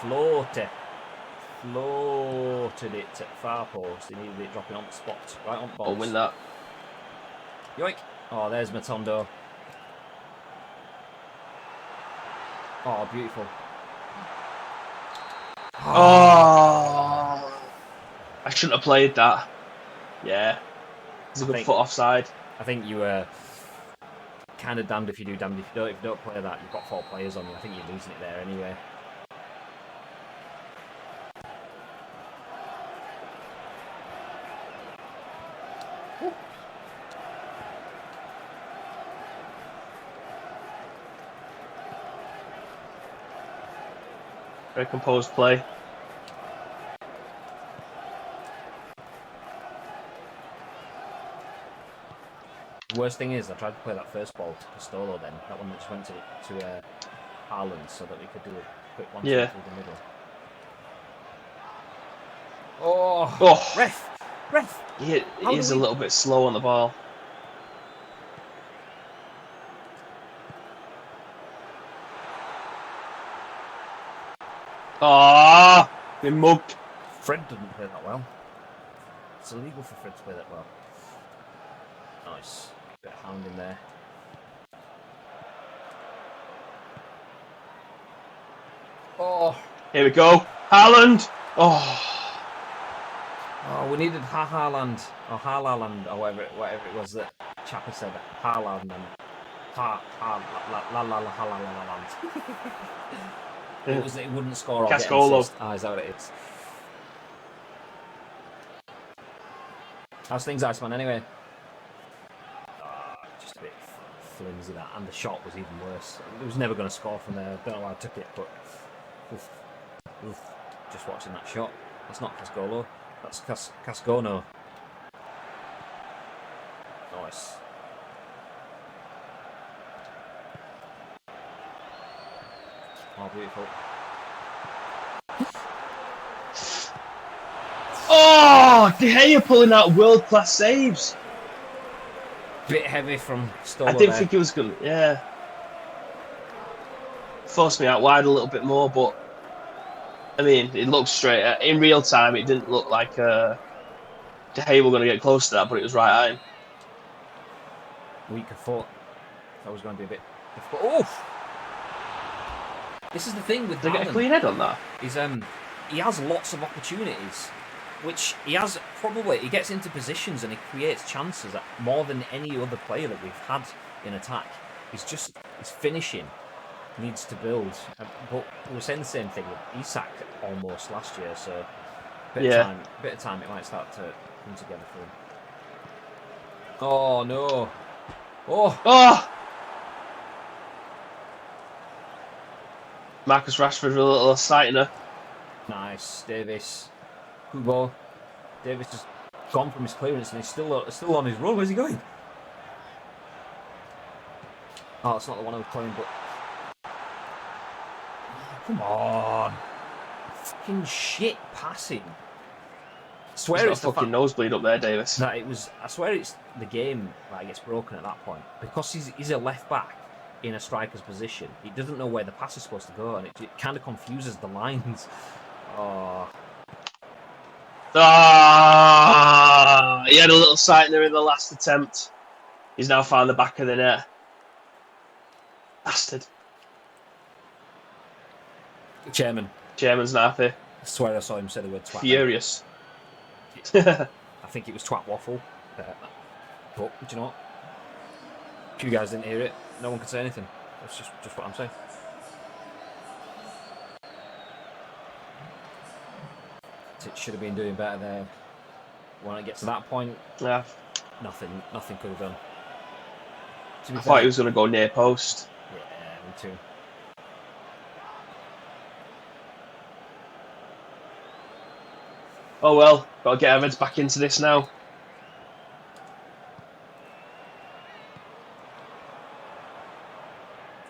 Floated it at far post. He needed it dropping on the spot. Right on the box. I'll win that. Yoink. Oh, there's Matondo. Oh, beautiful. Oh, I shouldn't have played that. Yeah, it's a good foot offside. I think you were kind of damned if you do, damned if you don't. If you don't play that, you've got 4 players on you. I think you're losing it there anyway. Very composed play. The worst thing is, I tried to play that first ball to Pistolo then. That one that just went to Haaland so that we could do a quick one through the middle. Oh! Ref! He is a little bit slow on the ball. Ah, been mugged. Fred didn't play that well. It's illegal for Fred to play that well. Nice. Bit of hound in there. Oh. Here we go. Haaland. Oh, we needed Haaland or Haaland or whatever it was that Chapper said. Haaland and Haaland. It wouldn't score or get an assist. Is that what it is? How's things, Iceman, anyway? Just a bit flimsy, that. And the shot was even worse. It was never going to score from there. Don't know why I took it, but... Oof. Just watching that shot. That's not Casgolo. That's Casgono. Nice. Oh, beautiful. Oh, De Gea pulling out world-class saves. Bit heavy from Stolo. I didn't think he was going to, yeah. Forced me out wide a little bit more, but I mean, it looked straight. In real time, it didn't look like De Gea were going to get close to that, but it was right at him. Weaker foot. That was going to be a bit difficult. Oh! This is the thing with Did they get a Haaland, clean head on that? is he has lots of opportunities, which he has probably. He gets into positions and he creates chances that more than any other player that we've had in attack. His finishing needs to build. But we were saying the same thing with Isak almost last year, so bit of time it might start to come together for him. Oh no! Oh! Marcus Rashford with a little sightener. Nice, Davis. Good ball. Davis just gone from his clearance and he's still on his run. Where's he going? Oh, it's not the one I was playing, but... Come on. Fucking shit passing. I swear it's a fucking nosebleed up there, Davis. That it was. I swear it's the game that gets broken at that point because he's a left back in a striker's position. He doesn't know where the pass is supposed to go, and it kind of confuses the lines. Oh. Ah! He had a little sight there in the last attempt. He's now found the back of the net. Bastard. Chairman's nappy. I swear I saw him say the word twat. Furious. I think it was twat waffle. But do you know what? If you guys didn't hear it, no one could say anything. That's just what I'm saying. It should have been doing better there. When it gets to that point, Yeah. nothing could have done. I thought he was going to go near post. Yeah, me too. Oh well, got to get our heads back into this now.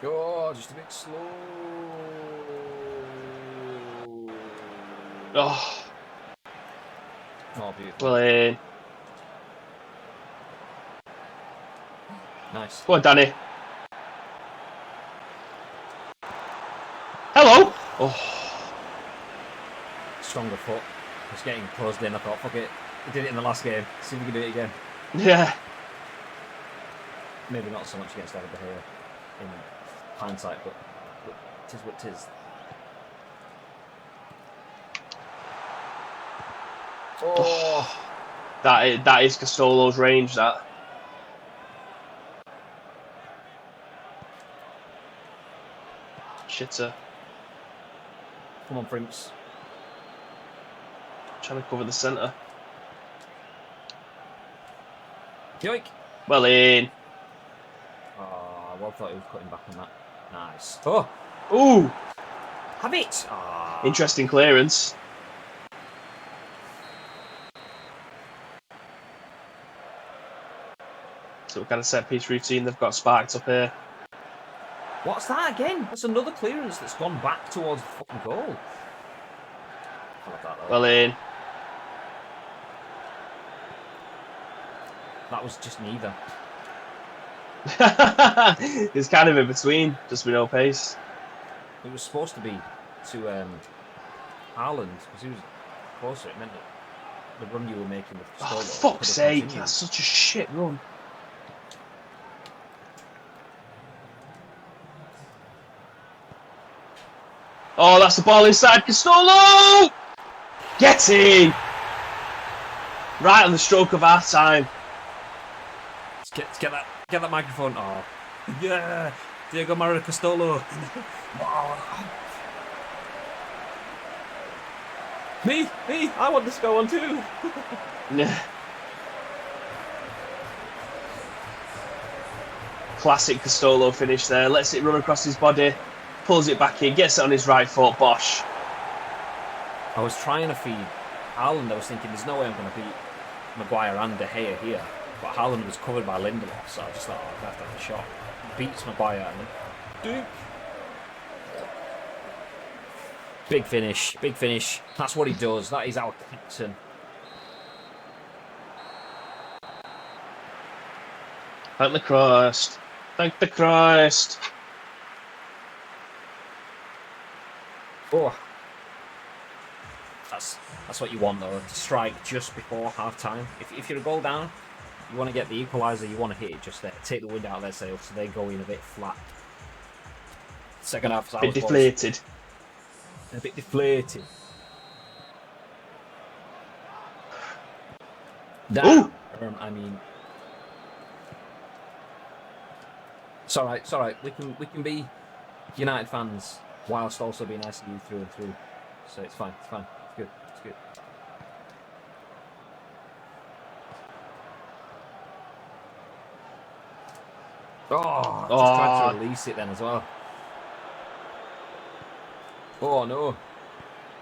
Oh, just a bit slow. Oh, Beautiful. well in. Nice. Go on, Danny. Hello. Oh, Stronger foot. It's getting closed in. I thought, fuck it. We did it in the last game. See if we can do it again. yeah. Maybe not so much against David De Gea in hindsight, but it is what it is. Oh, That is Castolo's range. That. Shitter. come on, Frimps. Trying to cover the centre. Yoink. Well in. Oh, well thought he was cutting back on that. Nice. Oh, Ooh. have it. Oh. Interesting clearance. So what kind of set piece routine they've got sparked up here. What's that again? That's another clearance that's gone back towards the fucking goal. I love that, though. Well in. That was just neither. It's kind of in between, just with no pace. It was supposed to be to Haaland because he was closer. It meant that the run you were making with Oh, Castolo fuck's could have sake, continued. that's such a shit run. Oh, that's the ball inside Castolo! Get in! Right on the stroke of half time. Let's get that microphone. Oh, yeah, Diego Maradona Castolo. Me, I want this to go on too. Classic Castolo finish there. Lets it run across his body, pulls it back in, gets it on his right foot. Bosh. I was trying to feed Haaland. I was thinking, there's no way I'm going to beat Maguire and De Gea here. But Haaland was covered by Lindelof, so I just thought, oh, I have to have a shot. Beats Maguire and then... Big finish, big finish. That's what he does. That is our captain. Thank the Christ. Thank the Christ. Oh. That's what you want, though, to strike just before half-time. If you're a goal down, you want to get the equaliser, you want to hit it just there. Take the wind out of their sails so they go in a bit flat. Second half, a bit deflated. A bit deflated. Ooh! I mean... It's alright, it's alright. We can be United fans whilst also being ICU through and through. So it's fine, it's fine. It's good, it's good. Oh, just tried to release it then as well. Oh no.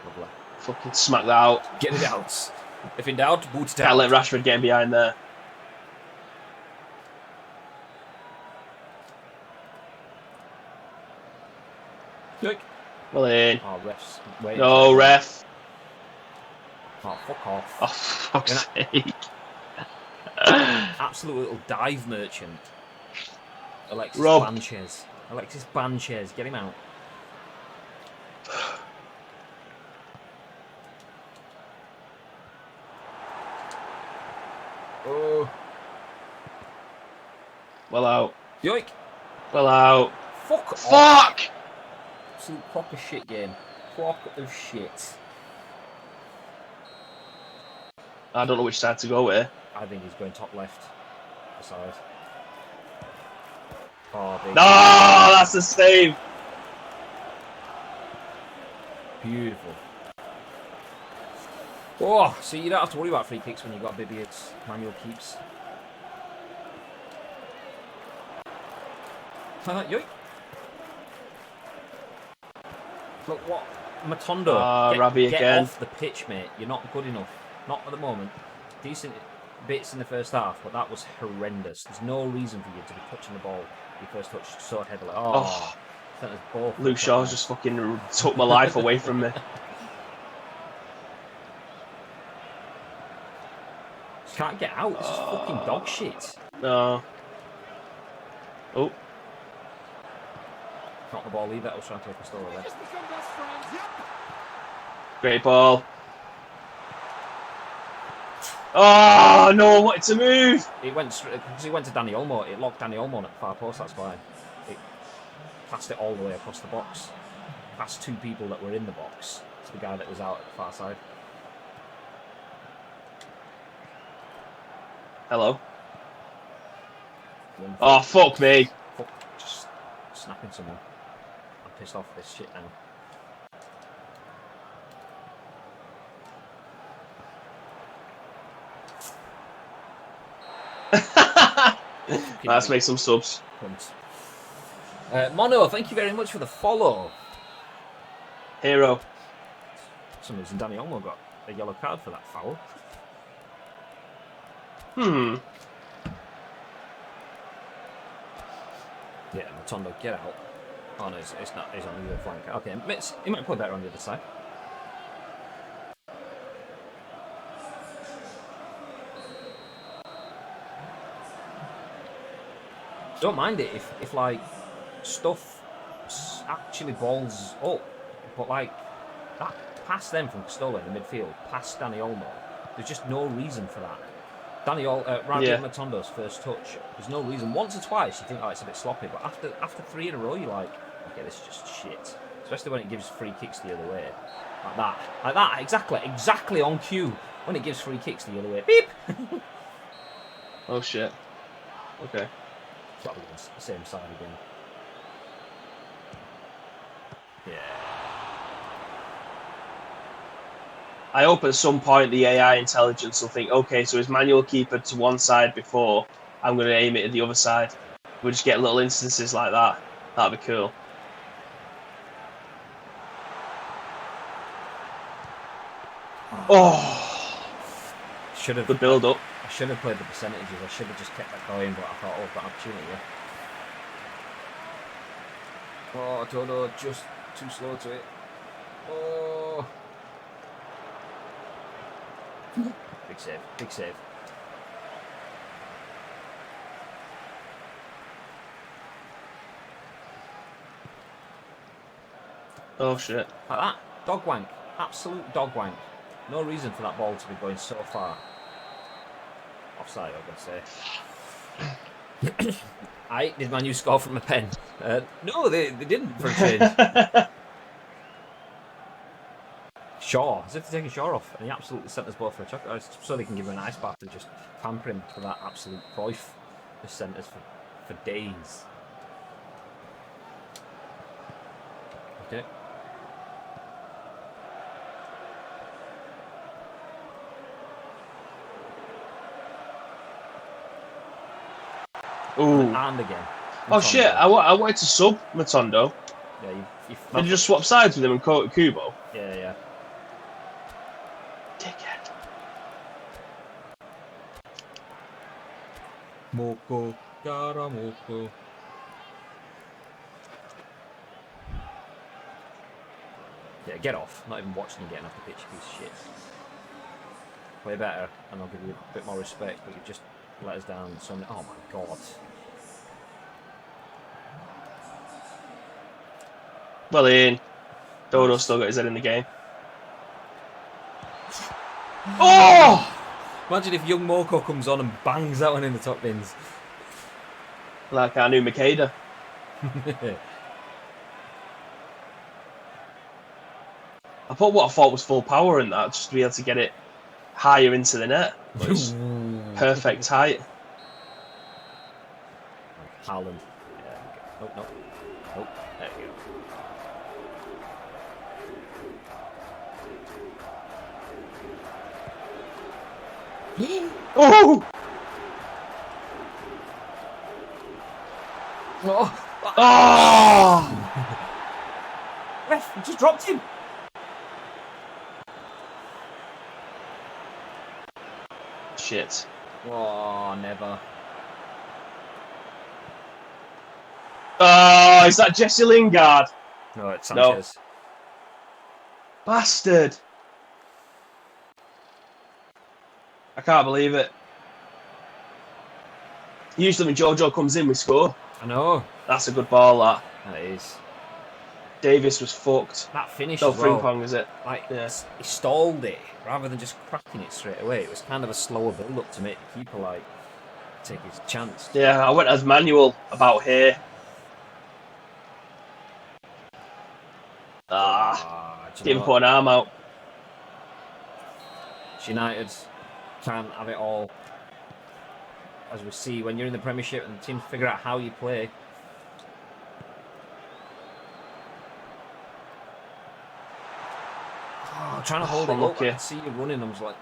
Lovely. Fucking smack that out. Get it out. If in doubt, boot it out. Can't let Rashford get in behind there. Look. Well in. Oh, refs. Wait. No, ref. Oh, fuck off. Oh, fuck's sake. Absolute little dive merchant. Alexis Sanchez. Alexis Sanchez. Get him out. Oh. Well out. Yoink. Well out. Fuck off. Fuck! Absolute proper shit game. Crock of shit. I don't know which side to go with. I think he's going top left. Aside. Oh, big. No, that's the save. Beautiful. Oh, so you don't have to worry about free kicks when you've got Bibbiot's manual keeps. Yoink. Look what Matondo. Get again. Off the pitch, mate. You're not good enough. Not at the moment. Decent bits in the first half, but that was horrendous. There's no reason for you to be touching the ball. You first touched so heavily. Oh. Luke Shaw's just fucking took my life away from me. Can't get out. This is fucking dog shit. No. Oh. Not the ball either. I was trying to take a story there. Great ball. Oh no! I wanted to move. It went because he went to Danny Olmo. It locked Danny Olmo at the far post. That's why it passed it all the way across the box, past two people that were in the box to the guy that was out at the far side. Hello. Oh fuck me! Fuck, just snapping someone. I'm pissed off with this shit now. Let's make some subs. Mono, thank you very much for the follow. Hero. For some reason Danny Olmo got a yellow card for that foul. Yeah, Matondo, get out. Oh no, it's not. It's on the other flank. Okay, he might play better on the other side. Don't mind it if like stuff actually balls up, but like that pass them from Castola in the midfield, past Danny Olmo. There's just no reason for that. Matondo's first touch. There's no reason. Once or twice you think, oh, it's a bit sloppy, but after three in a row, you're like, okay, this is just shit. Especially when it gives free kicks the other way, like that, exactly on cue. When it gives free kicks the other way, beep. Oh shit. Okay. Probably the same side again. Yeah. I hope at some point the AI intelligence will think, okay, so his manual keeper to one side before, I'm going to aim it at the other side. We just get little instances like that. That'd be cool. Oh, Should have good build up. I should have played the percentages. I should have just kept that going, but I thought, oh, I've got an opportunity. Yeah. Oh, Toto, just too slow to it. Oh. Big save, big save. Oh shit. Like that. Dog wank. Absolute dog wank. No reason for that ball to be going so far. Offside, I'm going to say. Did Man U score from a pen? No, they didn't for a change. Shaw, as if they're taking Shaw off, and he absolutely sent us both for a chocolate, so they can give him an ice bath and just pamper him for that absolute Cruyff. Just sent us for days. Okay. Ooh. And again. Oh shit! I wanted to sub Matondo. Yeah, Did you just swap sides with him and call it Kubo? Yeah, yeah. Dickhead. Moko, Gara Moko. Yeah, get off. Not even watching you getting off the pitch, you piece of shit. Play better, and I'll give you a bit more respect, but you just let us down so many. Oh my god. Well, Ian. Dodo's still got his head in the game. Oh! Imagine if young Moko comes on and bangs that one in the top bins. Like our new Makeda. I put what I thought was full power in that, just to be able to get it higher into the net. But it's perfect height. Haaland. Yeah, nope, nope. Nope. There you go. Oh! Oh! Oh! Ref, he just dropped him. Shit. Oh, never. Oh, is that Jesse Lingard? No, it's Sanchez. No. Bastard. I can't believe it. Usually when Jojo comes in, we score. I know. That's a good ball, that. That is. Davis was fucked. That finish No as well. ping pong, is it? Like, Yeah. he stalled it rather than just cracking it straight away. It was kind of a slower build-up to make the keeper, like, take his chance. Yeah, I went as manual about here. Didn't put an arm out. United can't have it all. As we see, when you're in the Premiership and teams figure out how you play. Oh, trying to hold it up. I can see you running. I was like,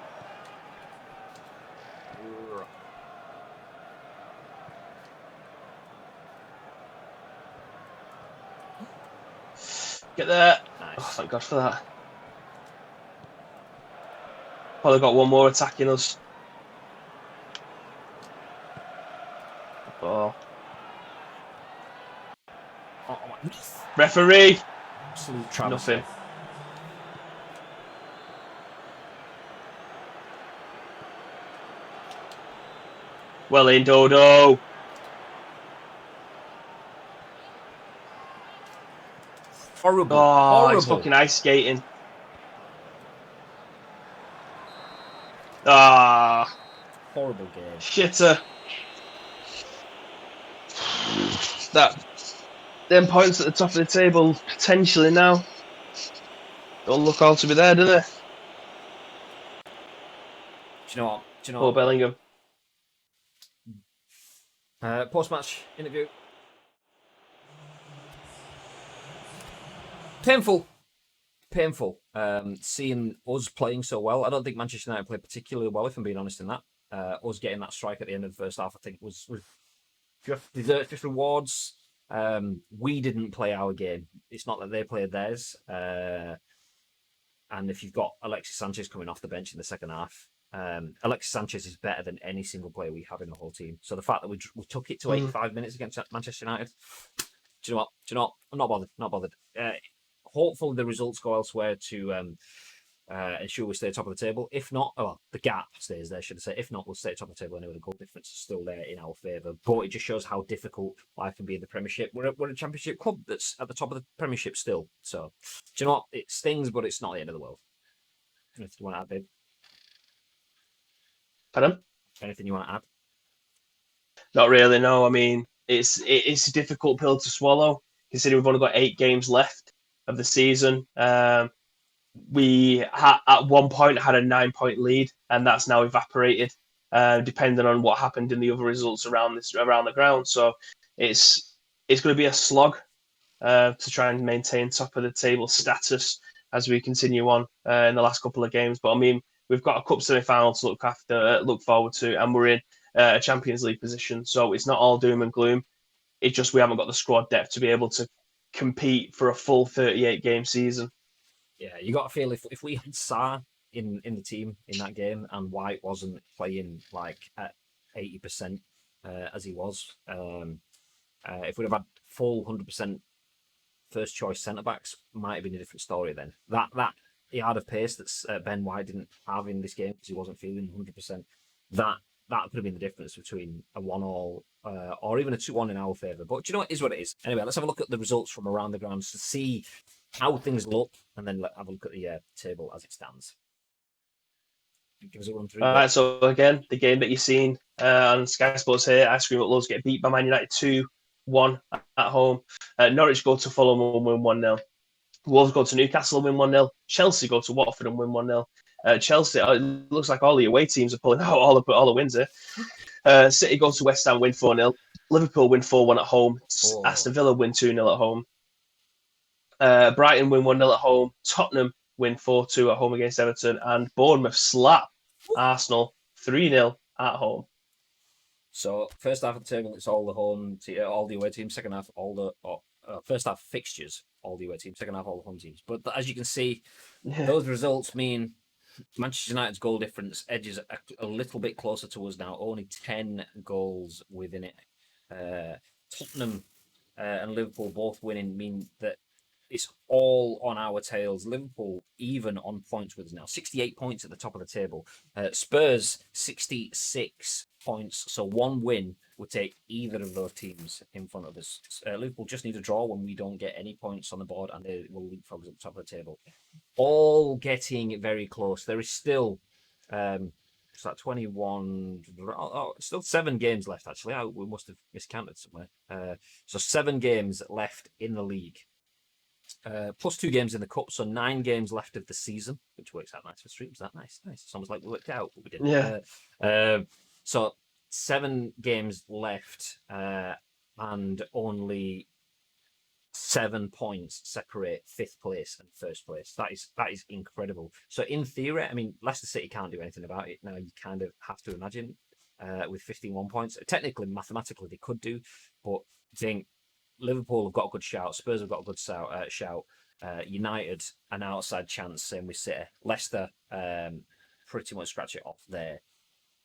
Get there. nice. Oh, thank God for that. Probably got one more attacking us. Oh. Referee. Absolute travesty. Nothing. Well in, Dodo. Horrible. Oh, Horrible. he's fucking ice skating. Ah. Horrible game. Shitter. Them points at the top of the table potentially now. Don't look all to be there, do they? Do you know what? Poor Bellingham. Post-match interview. Painful. Seeing us playing so well. I don't think Manchester United played particularly well, if I'm being honest in that. Us getting that strike at the end of the first half, I think was just desserts, just rewards. We didn't play our game. It's not that they played theirs. And if you've got Alexis Sanchez coming off the bench in the second half, Alexis Sanchez is better than any single player we have in the whole team. So the fact that we took it to 85 minutes against Manchester United, do you know what? I'm not bothered. Not bothered. Hopefully the results go elsewhere to ensure we stay top of the table. If not, the gap stays there, should I say. If not, we'll stay top of the table anyway. The goal difference is still there in our favour. But it just shows how difficult life can be in the Premiership. We're a Championship club that's at the top of the Premiership still. So, do you know what? It stings, but it's not the end of the world. Anything you want to add, babe? Pardon? Anything you want to add? Not really, no. I mean, it's a difficult pill to swallow, considering we've only got 8 games left of the season. We at one point had a 9-point lead, and that's now evaporated, depending on what happened in the other results around the ground. So it's going to be a slog to try and maintain top of the table status as we continue on in the last couple of games. But I mean, we've got a cup semi-final to look forward to, and we're in a Champions League position. So it's not all doom and gloom. It's just we haven't got the squad depth to be able to compete for a full 38-game season. Yeah, you got to feel if we had Sarr in the team in that game and White wasn't playing like at 80% as he was, if we'd have had full 100% first choice centre backs, might have been a different story then. That yard of pace that Ben White didn't have in this game because he wasn't feeling 100%. That could have been the difference between a 1-1 or even a 2-1 in our favour. But do you know what? It is what it is. Anyway, let's have a look at the results from around the grounds to see how things look, and then have a look at the table as it stands. Give us a run through. All right, so again, the game that you've seen on Sky Sports here, Ice Cream Uploads get beat by Man United 2-1 at home. Norwich go to Fulham and win 1-0. Wolves go to Newcastle and win 1-0. Chelsea go to Watford and win 1-0. Chelsea, it looks like all the away teams are pulling out all the wins here. City go to West Ham, win 4-0. Liverpool win 4-1 at home. Aston Villa win 2-0 at home. Brighton win 1-0 at home. Tottenham win 4-2 at home against Everton. And Bournemouth slap Arsenal 3-0 at home. So first half of the table, it's all the all the away teams. Second half, all the first half fixtures, all the away teams. Second half, all the home teams. But as you can see, those results mean Manchester United's goal difference edges a little bit closer to us now. Only 10 goals within it. Tottenham and Liverpool both winning mean that it's all on our tails. Liverpool even on points with us now. 68 points at the top of the table. Spurs, 66 points. So one win would take either of those teams in front of us. Liverpool just need a draw when we don't get any points on the board, and they will leapfrog at the top of the table. All getting very close. There is still it's like 21. Still 7 games left, actually. We must have miscounted somewhere. So 7 games left in the league. Plus 2 games in the cup, so 9 games left of the season, which works out nice for streams. That nice. It's almost like we worked out, but we didn't. Yeah. So 7 games left, and only 7 points separate 5th place and 1st place. That is incredible. So in theory, I mean, Leicester City can't do anything about it now. You kind of have to imagine with 51 points. Technically, mathematically, they could do, but I think Liverpool have got a good shout. Spurs have got a good shout. United, an outside chance, same with City. Leicester, pretty much scratch it off there.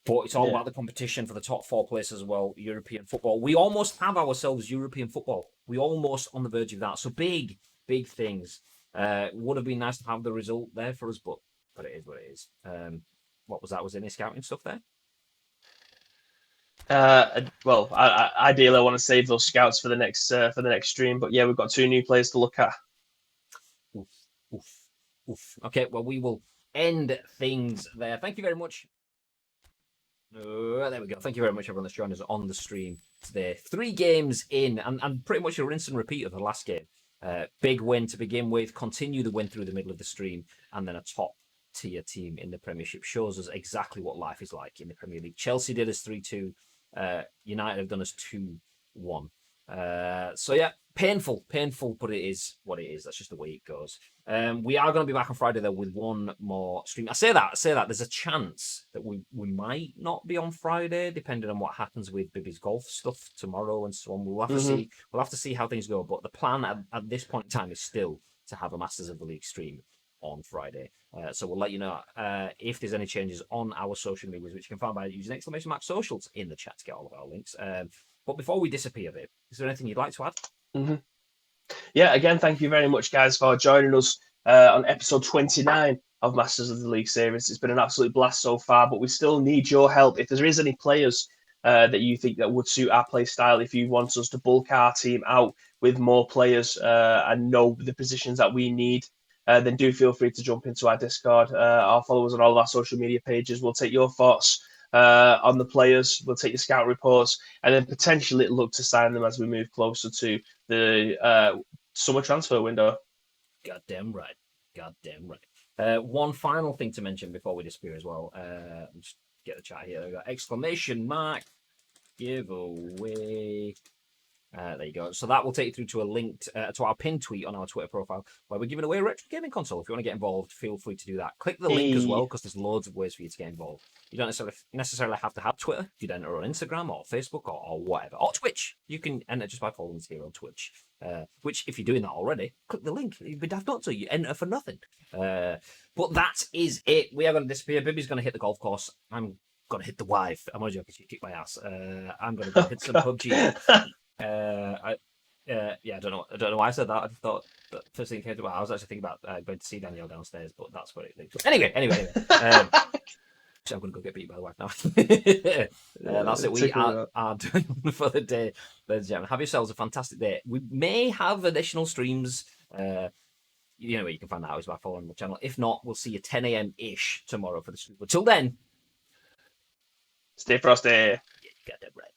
But it's all about the competition for the top 4 places as well. European football. We almost have ourselves European football. We almost on the verge of that. So big things. Would have been nice to have the result there for us, but it is what it is. What was that? Was any scouting stuff there? Well, ideally, I want to save those scouts for the next stream. But yeah, we've got 2 new players to look at. Oof. Okay, well, we will end things there. Thank you very much. There we go. Thank you very much, everyone that's joined us on the stream today. 3 games in, and pretty much a rinse and repeat of the last game. Big win to begin with. Continue the win through the middle of the stream, and then a top tier team in the Premiership shows us exactly what life is like in the Premier League. Chelsea did us 3-2. United have done us 2-1. So yeah, painful, but it is what it is. That's just the way it goes. We are going to be back on Friday though with one more stream. I say that. There's a chance that we might not be on Friday, depending on what happens with Bibby's golf stuff tomorrow and so on. We'll have to see. We'll have to see how things go. But the plan at this point in time is still to have a Masters of the League stream on Friday. So we'll let you know if there's any changes on our social medias, which you can find by using !mark socials in the chat to get all of our links. But before we disappear, Viv, is there anything you'd like to add? Yeah, again, thank you very much, guys, for joining us on episode 29 of Masters of the League series. It's been an absolute blast so far, but we still need your help. If there is any players that you think that would suit our play style, if you want us to bulk our team out with more players and know the positions that we need, then do feel free to jump into our Discord or follow us on all of our social media pages. We'll take your thoughts on the players. We'll take your scout reports and then potentially look to sign them as we move closer to the summer transfer window. Goddamn right. One final thing to mention before we disappear as well. Just get the chat here. We've got !, giveaway. There you go. So that will take you through to a link to our pinned tweet on our Twitter profile where we're giving away a retro gaming console. If you want to get involved, feel free to do that. Click the link as well because there's loads of ways for you to get involved. You don't necessarily have to have Twitter. You can enter on Instagram or Facebook or whatever. Or Twitch. You can enter just by following us here on Twitch. Which, if you're doing that already, click the link. You'd be daft not to. You enter for nothing. But that is it. We are going to disappear. Bibby's going to hit the golf course. I'm going to hit the wife. I'm only joking. She kicked my ass. I'm going to go hit some PUBG. I don't know why I said that. I just thought that first thing came to mind. I was actually thinking about going to see Danielle downstairs, but that's what it leads to. Anyway. I'm going to go get beat by the wife now. That's it. We are done for the day, ladies and gentlemen. Have yourselves a fantastic day. We may have additional streams. You know where you can find that out is by following the channel. If not, we'll see you 10 a.m. ish tomorrow for the stream. Until then, stay frosty. Yeah, you got that right.